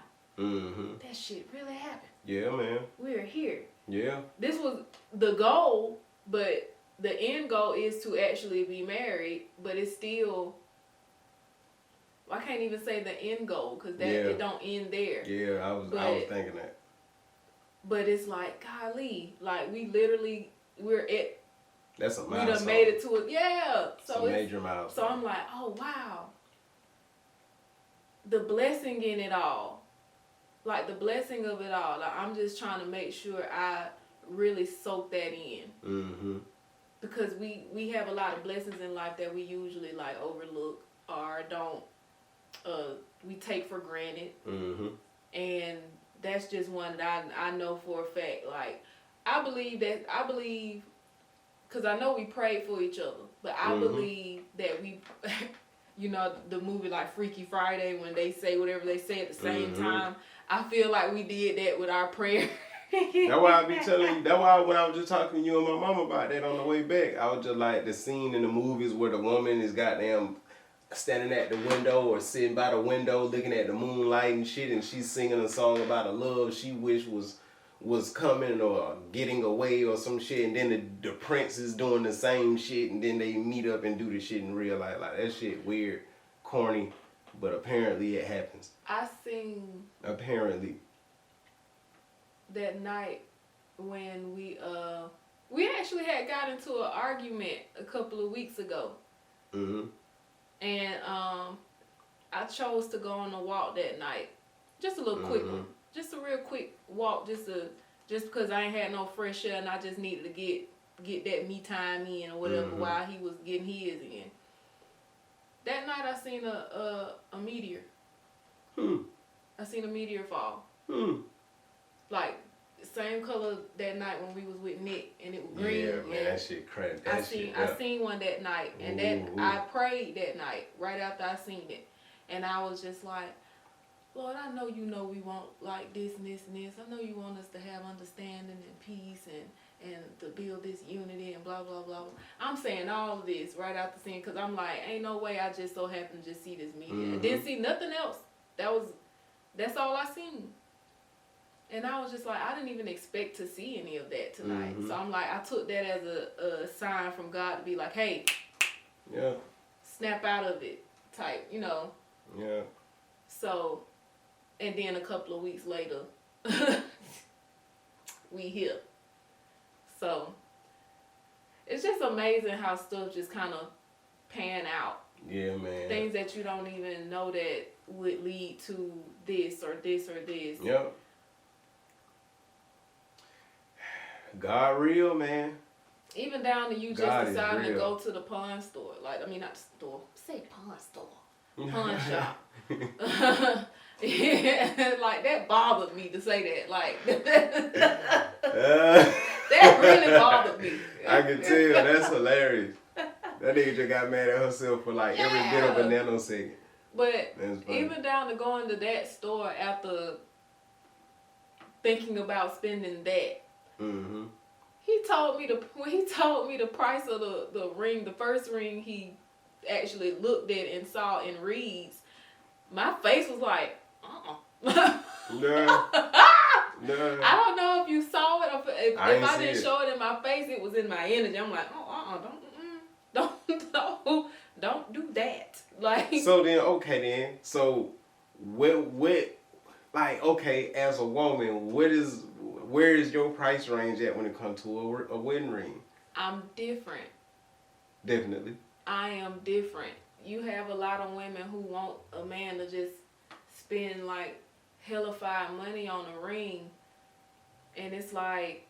C: that shit really happened.
A: Yeah, man.
C: We're here.
A: Yeah.
C: This was the goal, but the end goal is to actually be married, but it's still, I can't even say the end goal because it don't end there.
A: Yeah, I was thinking that.
C: But it's like, golly, like we're at.
A: That's a milestone.
C: We done made it to it. Yeah. So
A: it's a major milestone.
C: So I'm like, oh wow. The blessing in it all. Like the blessing of it all. Like, I'm just trying to make sure I really soak that in. Because we have a lot of blessings in life that we usually like overlook or don't we take for granted. And that's just one that I know for a fact. Like, I believe, because I know we prayed for each other, but I believe that we, you know, the movie like Freaky Friday, when they say whatever they say at the same time, I feel like we did that with our prayer.
A: That's why I be telling you, that's why when I was just talking to you and my mom about that on the way back, I was just like, the scene in the movies where the woman is goddamn standing at the window or sitting by the window looking at the moonlight and shit, and she's singing a song about a love she wished was coming or getting away or some shit, and then the prince is doing the same shit, and then they meet up and do the shit in real life. Like, that shit weird, corny, but apparently it happens.
C: I seen
A: apparently
C: that night when we actually had got into an argument a couple of weeks ago. And I chose to go on a walk that night. Just a little quick one. Just a real quick walk, just because I ain't had no fresh air and I just needed to get that me time in or whatever while he was getting his in. That night I seen a meteor. I seen a meteor fall. Like, same color that night when we was with Nick, and it was green.
A: Yeah, man, that shit crazy.
C: I seen one that night, and I prayed that night right after I seen it, and I was just like, Lord, I know you know we want like this and this and this. I know you want us to have understanding and peace and to build this unity and blah, blah, blah. I'm saying all of this right after seeing, because I'm like, ain't no way I just so happened to just see this media. I didn't see nothing else. That's all I seen. And I was just like, I didn't even expect to see any of that tonight. So I'm like, I took that as a sign from God to be like, hey, snap out of it type, you know.
A: Yeah.
C: So, and then a couple of weeks later, we here. So, it's just amazing how stuff just kind of pan out.
A: Yeah, man.
C: Things that you don't even know that would lead to this or this or this.
A: Yep. God real, man.
C: Even down to you just
A: God
C: deciding to go to the pawn store. Like, I mean, not store. Say pawn store. Pawn shop. Yeah, like, that bothered me to say that. Like, that really bothered me.
A: I can tell. That's hilarious. That nigga just got mad at herself for like every bit of a nanosecond.
C: But even down to going to that store after thinking about spending that. He told me the price of the ring, the first ring he actually looked at and saw in Reed's, my face was like,
A: Nah.
C: I don't know if you saw it. If I didn't show it in my face, it was in my energy. I'm like, don't do that. Like.
A: So then, So, what, like, okay, as a woman, where is your price range at when it comes to a wedding ring?
C: I'm different.
A: Definitely.
C: I am different. You have a lot of women who want a man to just spend like hellified money on a ring, and it's like,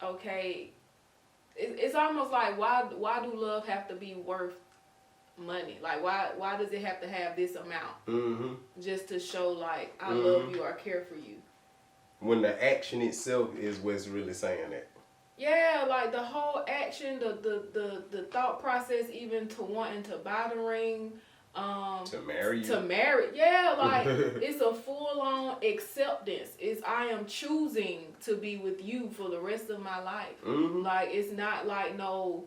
C: okay, it's almost like why do love have to be worth money? Like why does it have to have this amount just to show like I love you or I care for you?
A: When the action itself is what's really saying that.
C: Yeah, like the whole action, the thought process, even to wanting to buy the ring,
A: to marry you.
C: To marry, yeah, like it's a full on acceptance. It's I am choosing to be with you for the rest of my life. Like it's not like no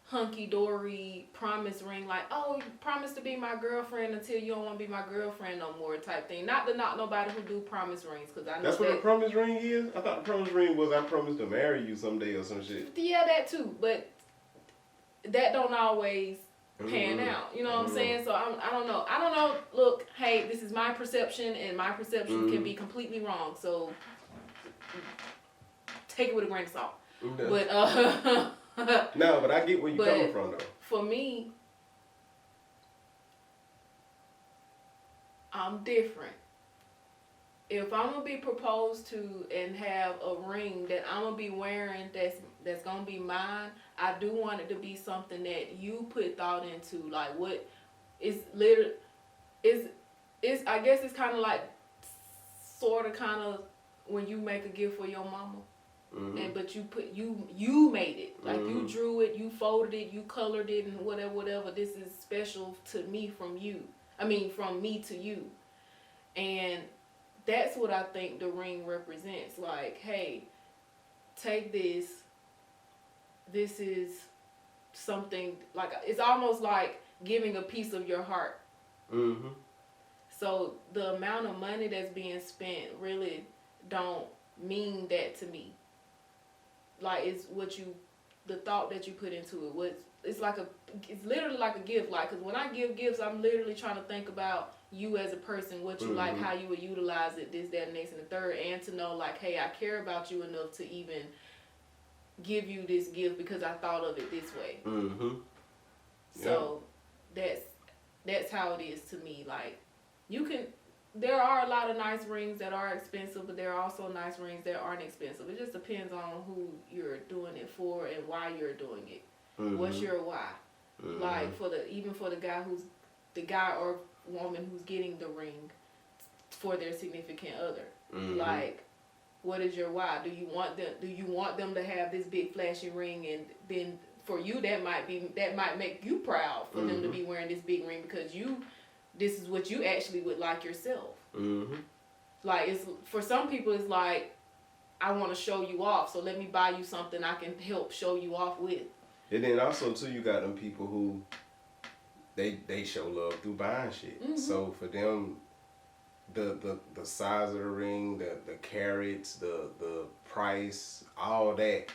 C: hunky dory promise ring, like, oh, you promise to be my girlfriend until you don't want to be my girlfriend no more type thing. Not to knock nobody who do promise rings, because I know
A: that's what a promise ring is. I thought the promise ring was I promise to marry you someday or some shit.
C: Yeah, that too, but that don't always pan out. You know what I'm saying? So I don't know. Look, hey, this is my perception, and my perception can be completely wrong. So take it with a grain of salt. But
A: no, but I get where you're coming from, though.
C: For me, I'm different. If I'm gonna be proposed to and have a ring that I'm gonna be wearing that's gonna be mine, I do want it to be something that you put thought into. Like what is literally is I guess it's kind of like sort of when you make a gift for your mama. But you made it, like you drew it, you folded it, you colored it, and whatever. This is special to me from you. I mean, from me to you, and that's what I think the ring represents. Like, hey, take this. This is something like it's almost like giving a piece of your heart. So the amount of money that's being spent really don't mean that to me. Like it's the thought that you put into it. It's literally like a gift. Like, cause when I give gifts, I'm literally trying to think about you as a person, what you like, how you would utilize it, this, that, next, and the third, and to know like, hey, I care about you enough to even give you this gift because I thought of it this way. So that's how it is to me. Like there are a lot of nice rings that are expensive, but there are also nice rings that aren't expensive. It just depends on who you're doing it for and why you're doing it. What's your why? Like even for the guy or woman who's getting the ring for their significant other. Like, what is your why? Do you want them to have this big flashy ring, and then for you that might make you proud for them to be wearing this big ring because this is what you actually would like yourself. Like, it's for some people it's like, I want to show you off, so let me buy you something I can help show you off with. And
A: then also too, you got them people who they show love through buying shit. So for them, the size of the ring, the carats, the price, all that,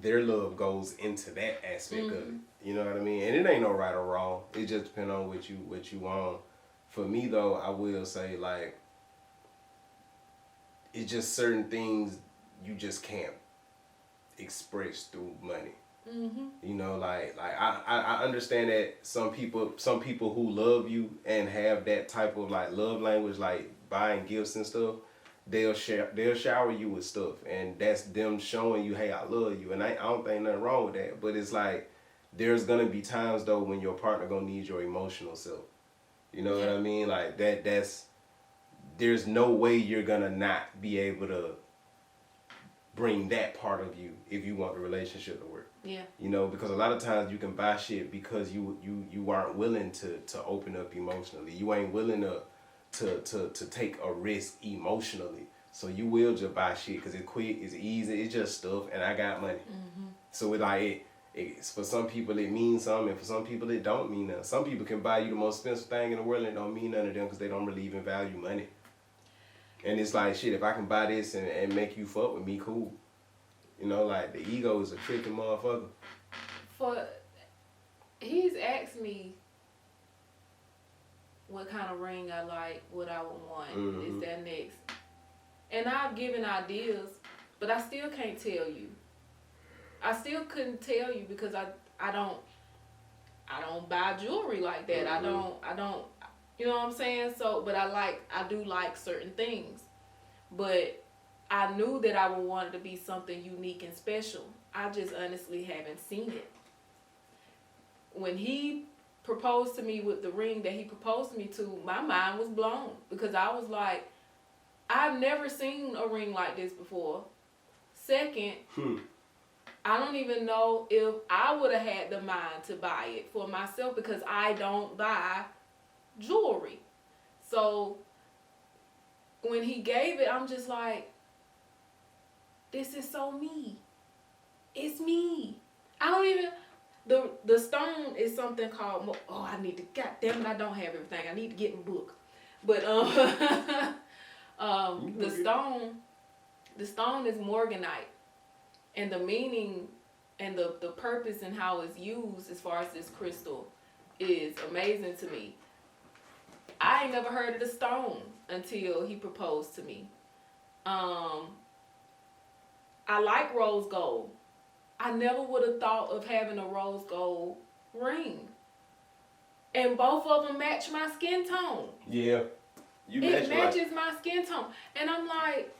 A: their love goes into that aspect of it. You know what I mean? And it ain't no right or wrong. It just depends on what you want. For me though, I will say like, it's just certain things you just can't express through money. You know, like I understand that some people who love you and have that type of like love language, like buying gifts and stuff, they'll shower you with stuff, and that's them showing you, hey, I love you, and I don't think nothing wrong with that. But it's like, there's gonna be times though when your partner gonna need your emotional self. You know what I mean? Like there's no way you're gonna not be able to bring that part of you if you want the relationship to work.
C: Yeah.
A: You know, because a lot of times you can buy shit because you aren't willing to open up emotionally. You ain't willing to take a risk emotionally. So you will just buy shit because it's quick, it's easy, it's just stuff, and I got money. So For some people it means something, and for some people it don't mean nothing. Some people can buy you the most expensive thing in the world and it don't mean nothing to them because they don't really even value money. And it's like, shit, if I can buy this and make you fuck with me, cool. You know, like, the ego is a tricky motherfucker.
C: He's asked me what kind of ring I like, what I would want, is that next. And I've given ideas, but I still can't tell you. I still couldn't tell you because I don't buy jewelry like that. I don't, you know what I'm saying? So, but I do like certain things. But I knew that I would want it to be something unique and special. I just honestly haven't seen it. When he proposed to me with the ring that he proposed to me to, my mind was blown because I was like, I've never seen a ring like this before. Second, I don't even know if I would have had the mind to buy it for myself because I don't buy jewelry. So when he gave it, I'm just like, this is so me. It's me. I don't even, the stone is something called, I need to, goddamn it, I don't have everything. I need to get my book. But the stone is morganite. And the meaning and the purpose and how it's used as far as this crystal is amazing to me. I ain't never heard of the stone until he proposed to me. I like rose gold. I never would have thought of having a rose gold ring. And both of them match my skin tone.
A: Yeah.
C: It matches my skin tone. And I'm like,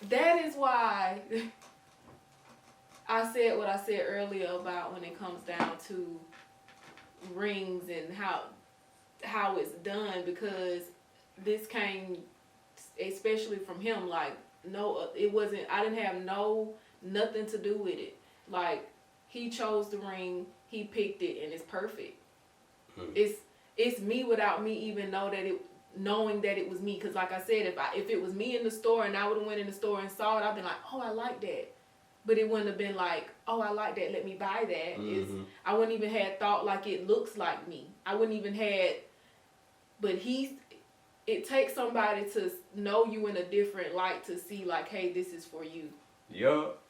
C: that is why I said what I said earlier about when it comes down to rings and how it's done, because this came especially from him. Like, no, it wasn't, I didn't have nothing to do with it. Like, he chose the ring, he picked it, and it's perfect. It's me without me even knowing that it was me. Because like I said, if it was me in the store and I would have went in the store and saw it, I'd been like, oh, I like that. But it wouldn't have been like, oh, I like that, let me buy that. I wouldn't even had thought like it looks like me. I wouldn't even had, but it takes somebody to know you in a different light to see like, hey, this is for you.
A: Yup.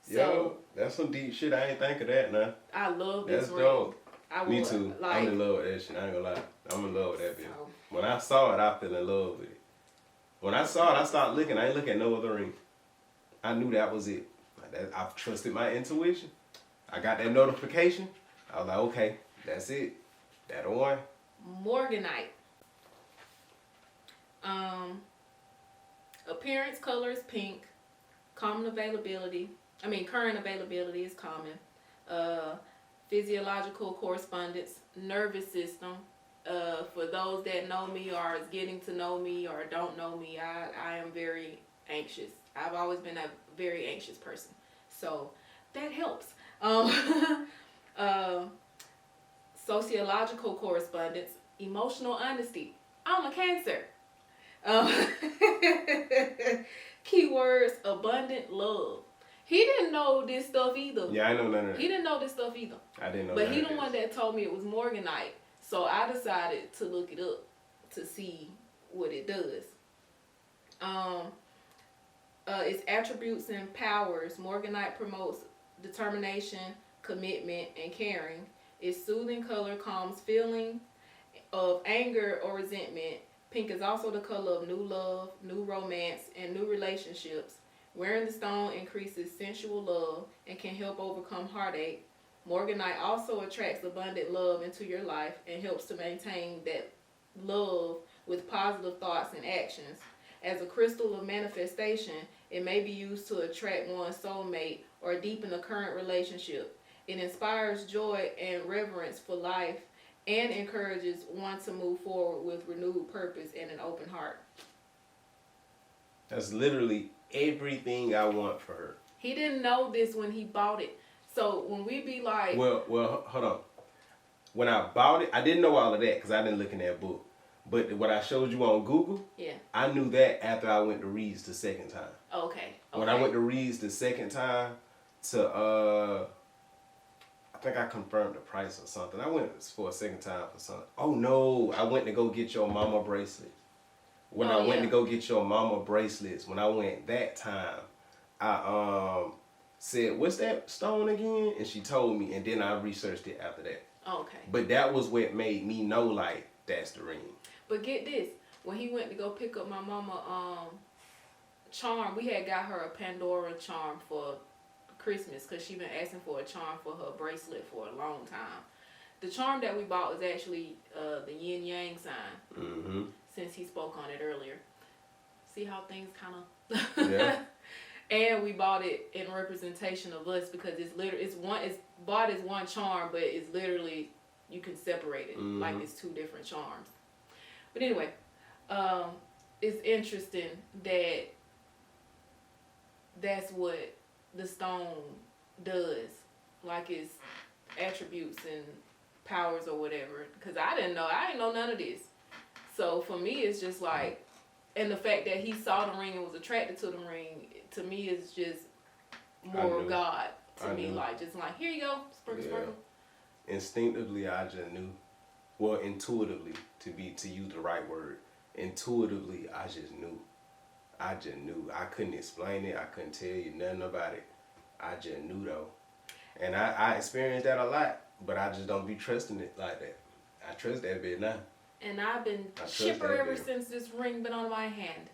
C: So,
A: that's some deep shit. I ain't think of that now.
C: I love this ring.
A: Dope. Me too.
C: Like,
A: I'm in love with that shit. I ain't gonna lie. I'm in love with that bitch. When I saw it, I fell in love with it. When I saw it, I started looking. I ain't look at no other ring. I knew that was it. I've trusted my intuition. I got that notification. I was like, okay, that's it. That the one.
C: Morganite. Appearance color is pink. Current availability is common. Physiological correspondence, nervous system. For those that know me or is getting to know me or don't know me, I am very anxious. I've always been a very anxious person, so that helps. Sociological correspondence, emotional honesty. I'm a Cancer. Keywords, abundant love. He didn't know this stuff either.
A: Yeah, I know none of that.
C: He didn't know this stuff either.
A: I didn't know
C: But he the one that told me it was morganite. So I decided to look it up to see what it does. Its attributes and powers. Morganite promotes determination, commitment, and caring. Its soothing color calms feeling of anger or resentment. Pink is also the color of new love, new romance, and new relationships. Wearing the stone increases sensual love and can help overcome heartache. Morganite also attracts abundant love into your life and helps to maintain that love with positive thoughts and actions. As a crystal of manifestation, it may be used to attract one's soulmate or deepen a current relationship. It inspires joy and reverence for life and encourages one to move forward with renewed purpose and an open heart.
A: That's literally everything I want for her.
C: He didn't know this when he bought it. So when we be like...
A: Well, hold on. When I bought it, I didn't know all of that because I didn't look in that book. But what I showed you on Google,
C: yeah,
A: I knew that after I went to Reed's the second time.
C: Okay.
A: When I went to Reed's the second time, to I think I confirmed the price or something. I went for a second time for something. Oh no, I went to go get your mama bracelets. When I went to go get your mama bracelets, when I went that time, I said, "What's that stone again?" And she told me, and then I researched it after that.
C: Okay.
A: But that was what made me know, like, that's the ring.
C: But get this, when he went to go pick up my mama charm, we had got her a Pandora charm for Christmas because she been asking for a charm for her bracelet for a long time. The charm that we bought was actually the yin yang sign.
A: Mm-hmm.
C: Since he spoke on it earlier. See how things kind of.
A: Yeah.
C: And we bought it in representation of us because it's bought as one charm, but it's literally you can separate it like it's two different charms. But anyway, it's interesting that that's what the stone does, like its attributes and powers or whatever. Because I didn't know none of this. So for me, it's just like, and the fact that he saw the ring and was attracted to the ring, to me is just more of God to me. Like, just like, here you go, sprinkle.
A: Instinctively, I just knew. Well, intuitively, to use the right word. Intuitively, I just knew. I couldn't explain it. I couldn't tell you nothing about it. I just knew though. And I experienced that a lot, but I just don't be trusting it like that. I trust that bit now.
C: And I've been chipper ever since this ring been on my hand.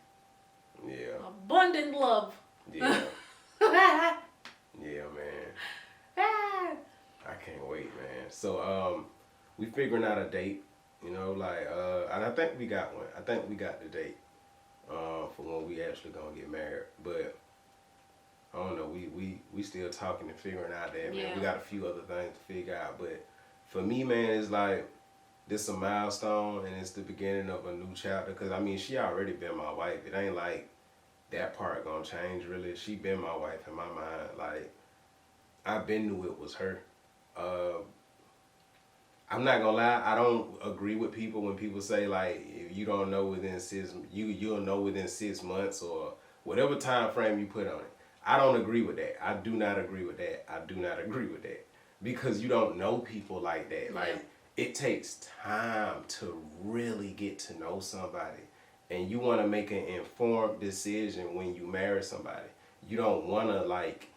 A: Yeah.
C: Abundant love.
A: Yeah. Yeah, man.
C: Ah.
A: I can't wait, man. So, we figuring out a date, you know, like, and I think we got one. I think we got the date, for when we actually gonna get married. But, I don't know, we still talking and figuring out that, man.
C: Yeah.
A: We got a few other things to figure out. But, for me, man, it's like, this a milestone and it's the beginning of a new chapter. Cause I mean, she already been my wife. It ain't like that part gonna change really. She been my wife in my mind. Like, I been knew it was her. I'm not gonna lie, I don't agree with people when people say like, if you don't know within you'll know within 6 months or whatever time frame you put on it. I don't agree with that. I do not agree with that. Because you don't know people like that.
C: Yeah.
A: Like, it takes time to really get to know somebody. And you want to make an informed decision when you marry somebody. You don't want to, like,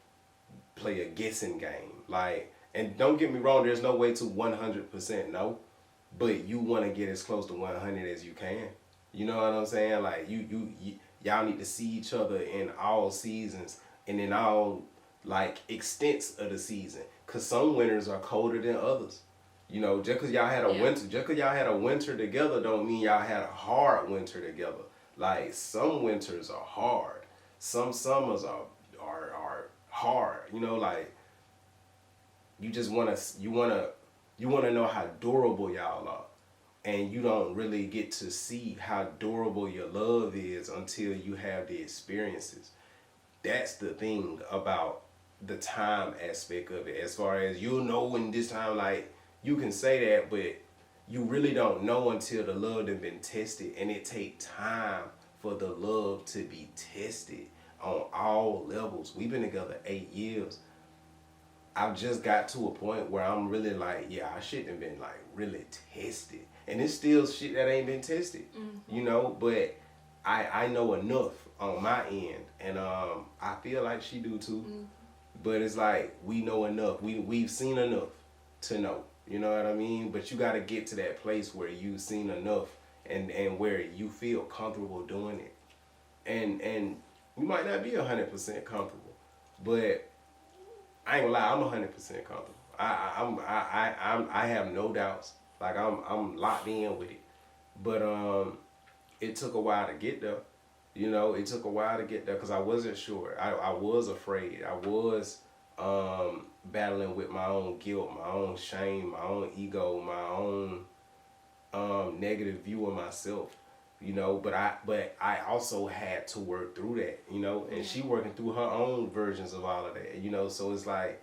A: play a guessing game. Like, and don't get me wrong, there's no way to 100% know. But you want to get as close to 100 as you can. You know what I'm saying? Like, y'all need to see each other in all seasons and in all, like, extents of the season. Because some winters are colder than others. You know, just because y'all had a winter together don't mean y'all had a hard winter together. Like, some winters are hard. Some summers are hard. You know, like, you just wanna know how durable y'all are. And you don't really get to see how durable your love is until you have the experiences. That's the thing about the time aspect of it. As far as you'll know when this time, like, you can say that, but you really don't know until the love has been tested. And it takes time for the love to be tested on all levels. We've been together 8 years. I've just got to a point where I'm really like, yeah, our shit done been like really tested. And it's still shit that ain't been tested, you know, but I know enough on my end. And I feel like she do too. But it's like, we know enough. We've seen enough to know. You know what I mean? But you got to get to that place where you've seen enough and where you feel comfortable doing it. And you might not be 100% comfortable, but I ain't gonna lie, I'm 100% comfortable. I have no doubts. Like, I'm locked in with it. But it took a while to get there. You know, it took a while to get there because I wasn't sure. I was afraid. I was battling with my own guilt, my own shame, my own ego, my own negative view of myself. You know, but I also had to work through that, you know, and she working through her own versions of all of that, you know, so it's like,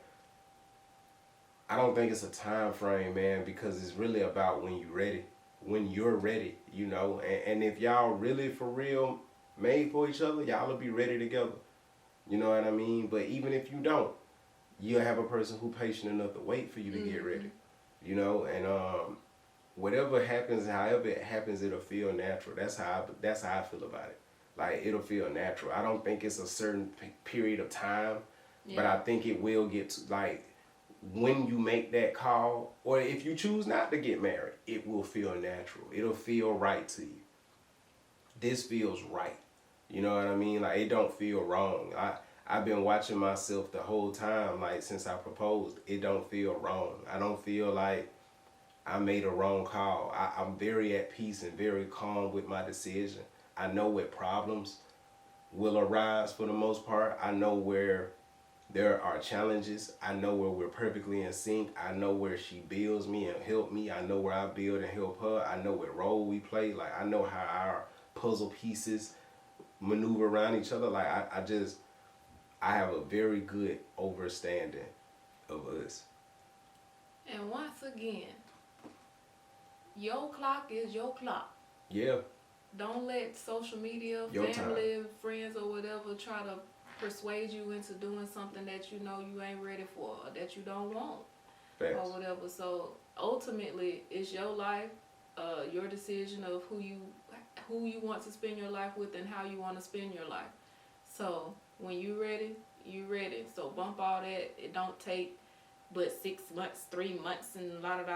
A: I don't think it's a time frame, man, because it's really about when you're ready, you know, and if y'all really for real made for each other, y'all will be ready together, you know what I mean? But even if you don't, you have a person who patient enough to wait for you to get ready. You know, and whatever happens, however it happens, it'll feel natural. That's how I feel about it. Like, it'll feel natural. I don't think it's a certain period of time, but I think it will get to, like, when you make that call, or if you choose not to get married, it will feel natural. It'll feel right to you. This feels right. You know what I mean? Like, it don't feel wrong. I've been watching myself the whole time, like, since I proposed. It don't feel wrong. I don't feel like I made a wrong call. I'm very at peace and very calm with my decision. I know what problems will arise for the most part. I know where there are challenges. I know where we're perfectly in sync. I know where she builds me and help me. I know where I build and help her. I know what role we play. Like, I know how our puzzle pieces maneuver around each other. Like, I have a very good understanding of us.
C: And once again, your clock is your clock.
A: Yeah.
C: Don't let social media,
A: Your
C: family, friends, or whatever try to persuade you into doing something that you know you ain't ready for, or that you don't want, or whatever. So ultimately, it's your life, your decision of who you want to spend your life with and how you want to spend your life. So when you ready, you ready. So bump all that. It don't take but 6 months, 3 months, and like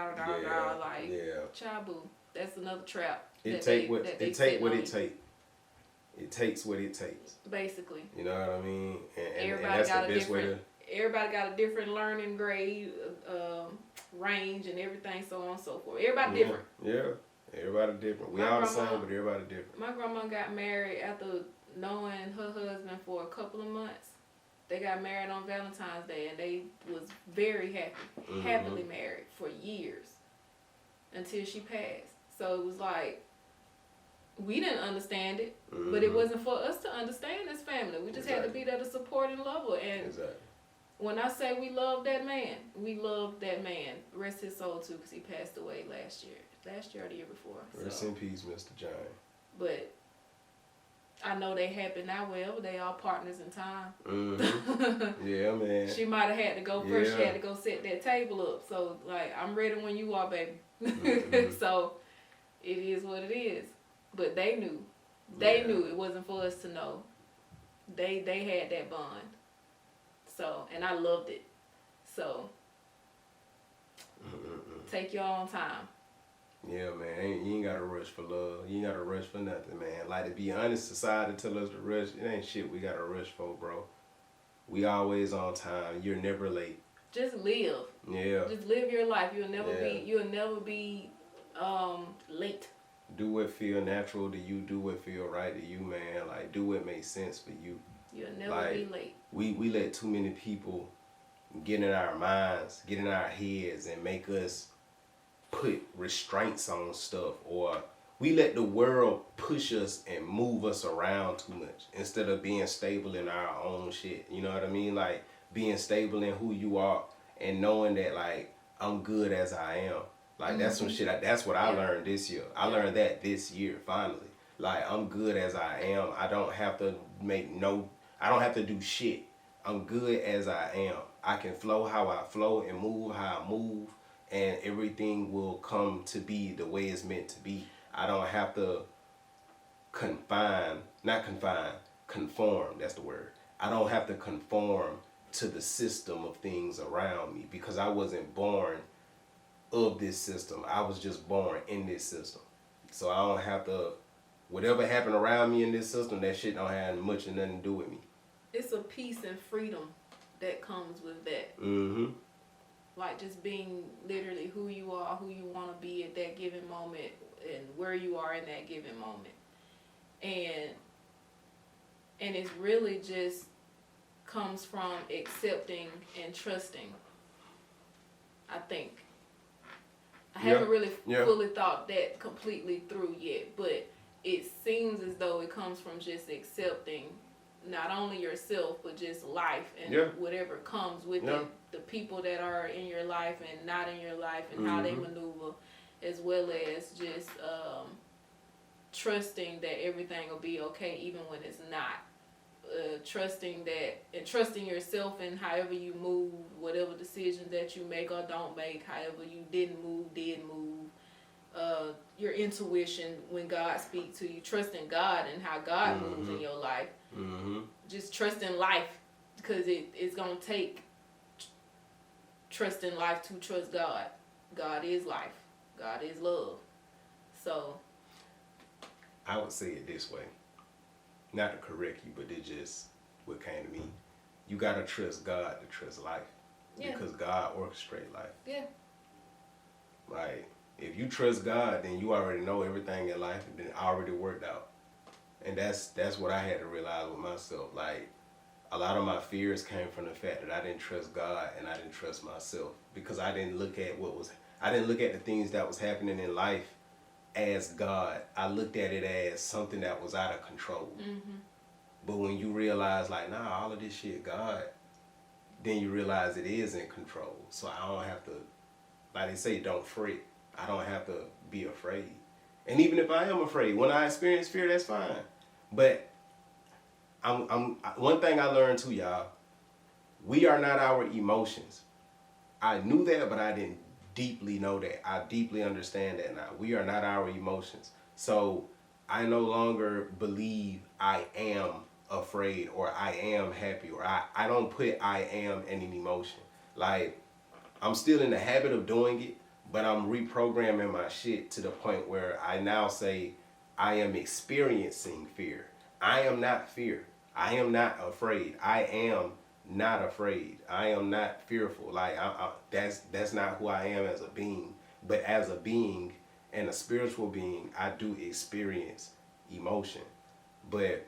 C: chabu. That's another trap.
A: It takes what it takes. It takes what it takes.
C: Basically.
A: You know what I mean? And
C: that's the best way to. Everybody got a different learning grade, range, and everything, so on and so forth. Everybody different.
A: Yeah, everybody different. We all the same, but everybody different.
C: My grandma got married after knowing her husband for a couple of months. They got married on Valentine's Day, and they was very happy, happily married for years until she passed. So it was like, we didn't understand it, but it wasn't for us to understand as family. We just had to be there to support and love her. And when I say we love that man, we love that man. Rest his soul too, because he passed away last year or the year before.
A: Rest in peace, Mr. John.
C: But I know they happy now. Well, they all partners in time.
A: Yeah, man.
C: She might have had to go first. She had to go set that table up. So, like, I'm ready when you are, baby. So, it is what it is. But they knew. They knew it wasn't for us to know. They had that bond. So, and I loved it. So, take your own time.
A: Yeah, man. You ain't got to rush for love. You ain't got to rush for nothing, man. Like, to be honest, society tell us to rush. It ain't shit we got to rush for, bro. We always on time. You're never late.
C: Just live.
A: Yeah.
C: Just live your life. You'll never be late.
A: Do what feel natural to you. Do what feel right to you, man. Like, do what makes sense for you.
C: You'll never be late.
A: We let too many people get in our minds, get in our heads, and make us put restraints on stuff, or we let the world push us and move us around too much instead of being stable in our own shit. You know what I mean? Like, being stable in who you are and knowing that, like, I'm good as I am. Like, that's some shit. That's what I learned this year. I learned that this year, finally. Like, I'm good as I am. I don't have to I don't have to do shit. I'm good as I am. I can flow how I flow and move how I move, and everything will come to be the way it's meant to be. I don't have to conform, that's the word. I don't have to conform to the system of things around me, because I wasn't born of this system. I was just born in this system. So I don't have to, whatever happened around me in this system, that shit don't have much or nothing to do with me.
C: It's a peace and freedom that comes with that. Like, just being literally who you are, who you want to be at that given moment, and where you are in that given moment. And it's really just comes from accepting and trusting, I think. I haven't really fully thought that completely through yet, but it seems as though it comes from just accepting not only yourself, but just life and whatever comes with it. The people that are in your life and not in your life, and how they maneuver, as well as just trusting that everything will be okay even when it's not. trusting that and trusting yourself in however you move, whatever decisions that you make or don't make, however you did move, your intuition when God speaks to you, trusting God and how God moves in your life. Just trusting life, because it's gonna take trusting life to trust God. God is life. God is love. So
A: I would say it this way. Not to correct you, but it just what came to me. You gotta trust God to trust life.
C: Yeah.
A: Because God orchestrates life.
C: Yeah.
A: Like, if you trust God, then you already know everything in life and then already worked out. And that's what I had to realize with myself. Like, a lot of my fears came from the fact that I didn't trust God and I didn't trust myself, because I didn't look at the things that was happening in life as God. I looked at it as something that was out of control. But when you realize, like, nah, all of this shit God, then you realize it is in control. So I don't have to, like they say, don't fret. I don't have to be afraid. And even if I am afraid, when I experience fear, that's fine. But one thing I learned too, y'all, we are not our emotions. I knew that, but I didn't deeply know that. I deeply understand that now. We are not our emotions. So I no longer believe I am afraid or I am happy, or I don't put I am in an emotion. Like, I'm still in the habit of doing it, but I'm reprogramming my shit to the point where I now say I am experiencing fear. I am not fear. I am not afraid. I am not afraid. I am not fearful. Like, that's not who I am as a being. But as a being and a spiritual being, I do experience emotion. But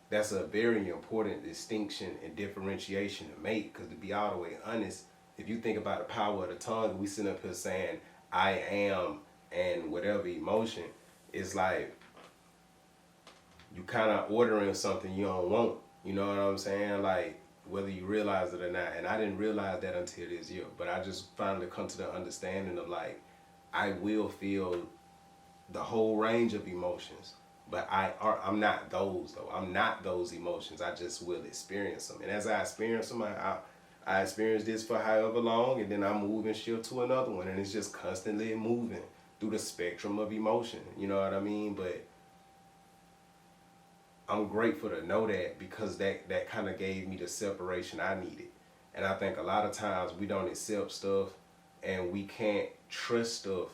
A: that's a very important distinction and differentiation to make, because to be all the way honest, if you think about the power of the tongue, we sit up here saying I am and whatever emotion, it's like you kind of ordering something you don't want. You know what I'm saying? Like, whether you realize it or not. And I didn't realize that until this year, but I just finally come to the understanding of, like, I will feel the whole range of emotions, but I'm not those though. I'm not those emotions. I just will experience them. And as I experience them, I experience this for however long, and then I move and shift to another one, and it's just constantly moving through the spectrum of emotion. You know what I mean? But I'm grateful to know that, because that kind of gave me the separation I needed. And I think a lot of times we don't accept stuff and we can't trust stuff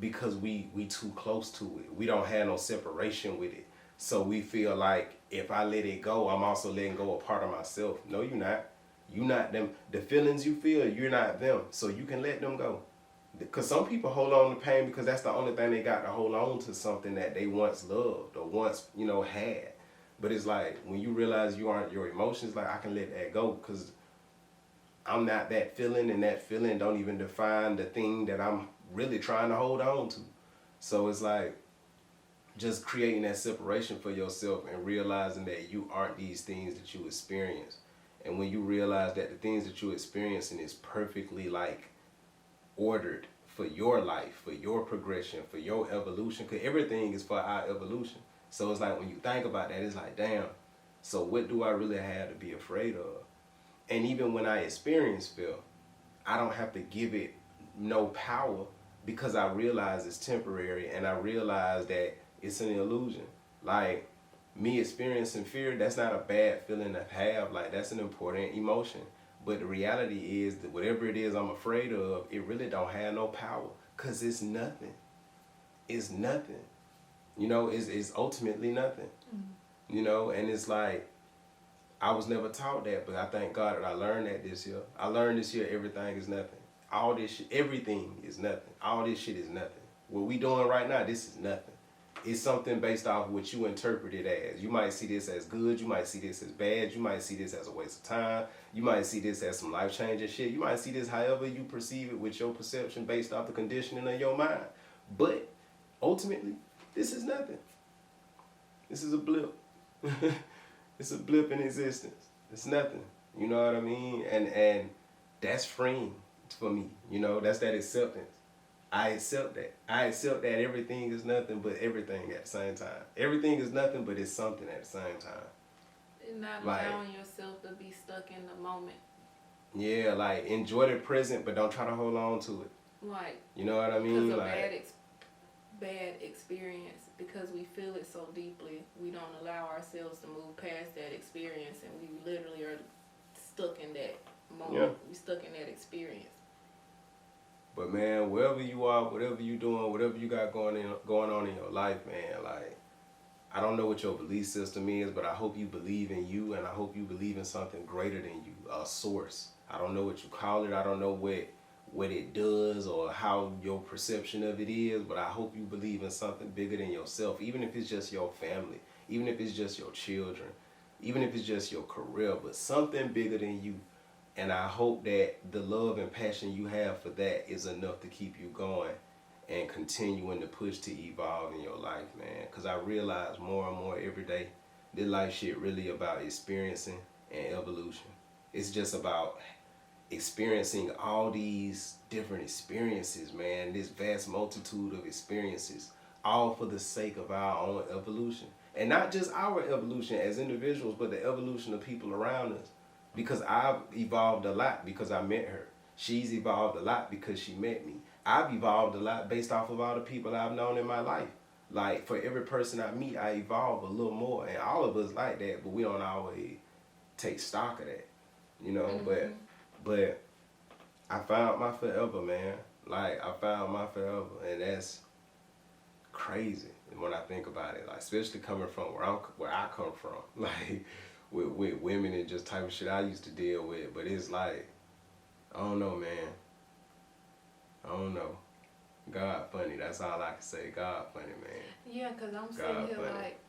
A: because we too close to it. We don't have no separation with it. So we feel like if I let it go, I'm also letting go a part of myself. No, you're not. You're not them. The feelings you feel, you're not them. So you can let them go. Because some people hold on to pain because that's the only thing they got to hold on to, something that they once loved or once, had. But it's like, when you realize you aren't your emotions, like, I can let that go because I'm not that feeling, and that feeling don't even define the thing that I'm really trying to hold on to. So it's like just creating that separation for yourself and realizing that you aren't these things that you experience. And when you realize that the things that you're experiencing is perfectly, like, ordered for your life, for your progression, for your evolution, because everything is for our evolution. So it's like, when you think about that, it's like, damn, so what do I really have to be afraid of? And even when I experience fear, I don't have to give it no power, because I realize it's temporary, and I realize that it's an illusion. Like, me experiencing fear, that's not a bad feeling to have. Like, that's an important emotion. But the reality is that whatever it is I'm afraid of, it really don't have no power, because it's nothing. It's nothing. It's ultimately nothing. And it's like, I was never taught that, but I thank God that I learned that this year. I learned this year everything is nothing. All this shit, everything is nothing. All this shit is nothing. What we doing right now, this is nothing. It's something based off what you interpret it as. You might see this as good. You might see this as bad. You might see this as a waste of time. You might see this as some life-changing shit. You might see this however you perceive it with your perception based off the conditioning of your mind. But ultimately, this is nothing. This is a blip. It's a blip in existence. It's nothing. You know what I mean? And that's freeing for me. That's that acceptance. I accept that. I accept that everything is nothing but everything at the same time. Everything is nothing but it's something at the same time.
C: Not
A: like,
C: allowing yourself to be stuck in the moment.
A: Yeah, like enjoy the present, but don't try to hold on to it.
C: Like,
A: you know what I mean?
C: Because
A: like
C: bad experience, because we feel it so deeply, we don't allow ourselves to move past that experience, and we literally are stuck in that moment. Yeah. We're stuck in that experience.
A: But man, wherever you are, whatever you doing, whatever you got going on in your life, man, like, I don't know what your belief system is, but I hope you believe in you, and I hope you believe in something greater than you, a source. I don't know what you call it. I don't know what it does or how your perception of it is, but I hope you believe in something bigger than yourself, even if it's just your family, even if it's just your children, even if it's just your career, but something bigger than you. And I hope that the love and passion you have for that is enough to keep you going and continuing to push to evolve in your life, man. Because I realize more and more every day, this life shit really about experiencing and evolution. It's just about experiencing all these different experiences, man. This vast multitude of experiences, all for the sake of our own evolution. And not just our evolution as individuals, but the evolution of people around us. Because I've evolved a lot because I met her. She's evolved a lot because she met me. I've evolved a lot based off of all the people I've known in my life. Like, for every person I meet, I evolve a little more. And all of us like that, but we don't always take stock of that. You know, mm-hmm. But I found my forever, man. Like, I found my forever. And that's crazy when I think about it. Like, especially coming from where I come from. Like, with women and just type of shit I used to deal with. But it's like, I don't know, man. I don't know. God funny. That's all I can say. God funny, man.
C: Yeah, because I'm sitting here funny. Like,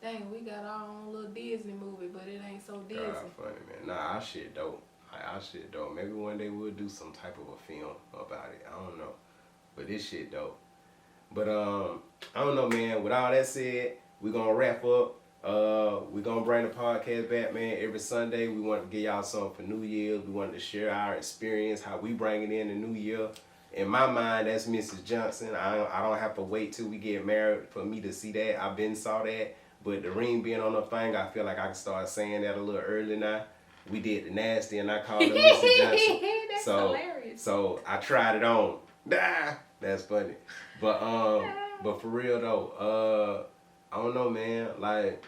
C: dang, we got our own little Disney movie, but it ain't so Disney.
A: God funny, man. Nah, our shit dope. Our shit dope. Maybe one day we'll do some type of a film about it. I don't know. But this shit dope. But, I don't know, man. With all that said, we're going to wrap up. We're going to bring the podcast back, man, every Sunday. We want to give y'all something for New Year's. We wanted to share our experience, how we bring it in the new year. In my mind, that's Mrs. Johnson. I don't have to wait till we get married for me to see that. I've been saw that. But the ring being on the thing, I feel like I can start saying that a little early now. We did the nasty and I called her Mrs. Johnson.
C: That's hilarious.
A: So I tried it on. That's funny. But for real though, I don't know, man. Like,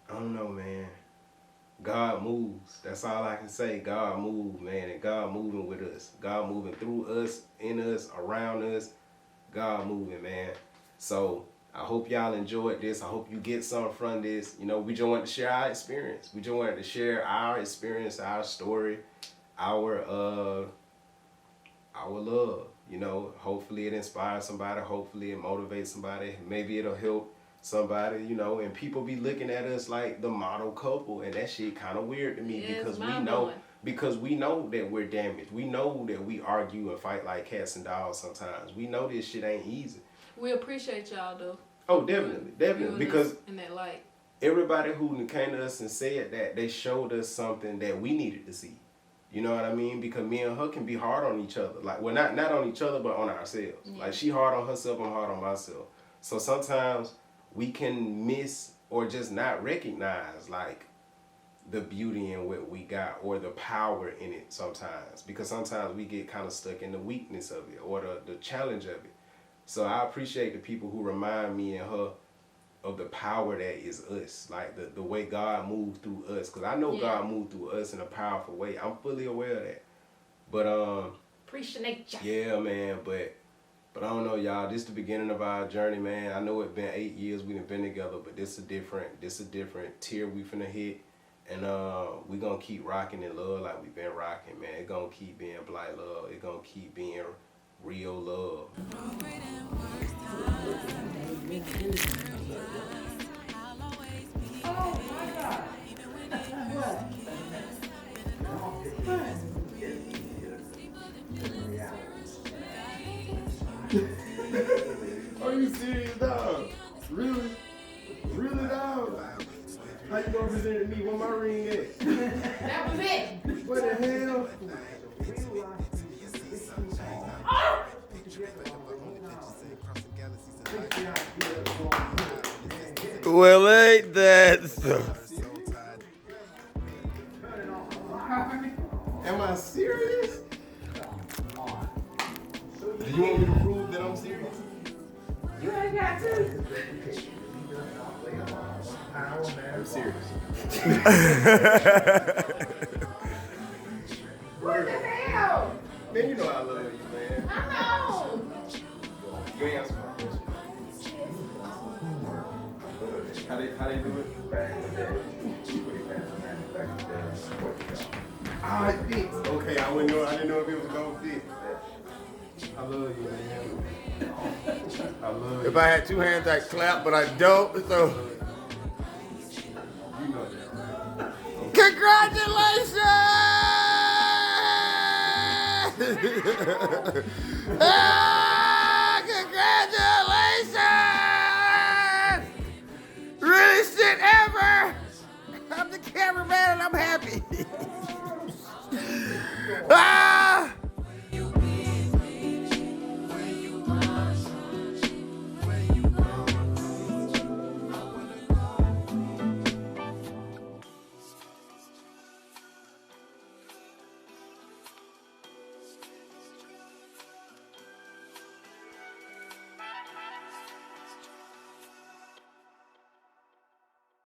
A: I don't know, man. God moves. That's all I can say. God moves, man. And God moving with us. God moving through us, in us, around us. God moving, man. So I hope y'all enjoyed this. I hope you get something from this. You know, we just wanted to share our experience. We just wanted to share our experience, our story, our love. You know, hopefully it inspires somebody. Hopefully it motivates somebody. Maybe it'll help somebody, you know, and people be looking at us like the model couple, and that shit kind of weird to me because we know that we're damaged. We know that we argue and fight like cats and dogs sometimes. We know this shit ain't easy.
C: We appreciate y'all though.
A: Oh, definitely, because
C: in that light,
A: everybody who came to us and said that, they showed us something that we needed to see. You know what I mean? Because me and her can be hard on each other. Like, well, not on each other, but on ourselves. Yeah. Like, she hard on herself, I'm hard on myself. So sometimes we can miss or just not recognize, like, the beauty in what we got or the power in it sometimes. Because sometimes we get kind of stuck in the weakness of it or the challenge of it. So I appreciate the people who remind me and her of the power that is us. Like, the way God moved through us. Because I know God moved through us in a powerful way. I'm fully aware of that. But,
C: appreciate you.
A: Yeah, man, but I don't know, y'all. This is the beginning of our journey, man. I know it's been 8 years we done been together, but this a different tier we finna hit. And we gonna keep rocking in love like we been rocking, man. It gonna keep being black love. It gonna keep being real love.
B: Oh my God.
A: Are you serious, dog? Really? Really, dog? How you gonna present me with my ring at?
C: That was it.
A: What the hell? Well, ain't that so? Am I serious? Do you want me to prove that I'm serious?
C: You ain't got to.
A: I'm serious.
C: What the hell?
A: Man, you know I love you, man.
C: I know.
A: You ain't answer my question. How they do it? Ah, it fits. Okay, I didn't know if it was gonna fit. I love you, man. I love you.
D: If I had two hands, I'd clap, but I don't. So,
A: You know that, right?
D: congratulations! Ah, congratulations! Really shit ever! I'm the cameraman and I'm happy. Ah!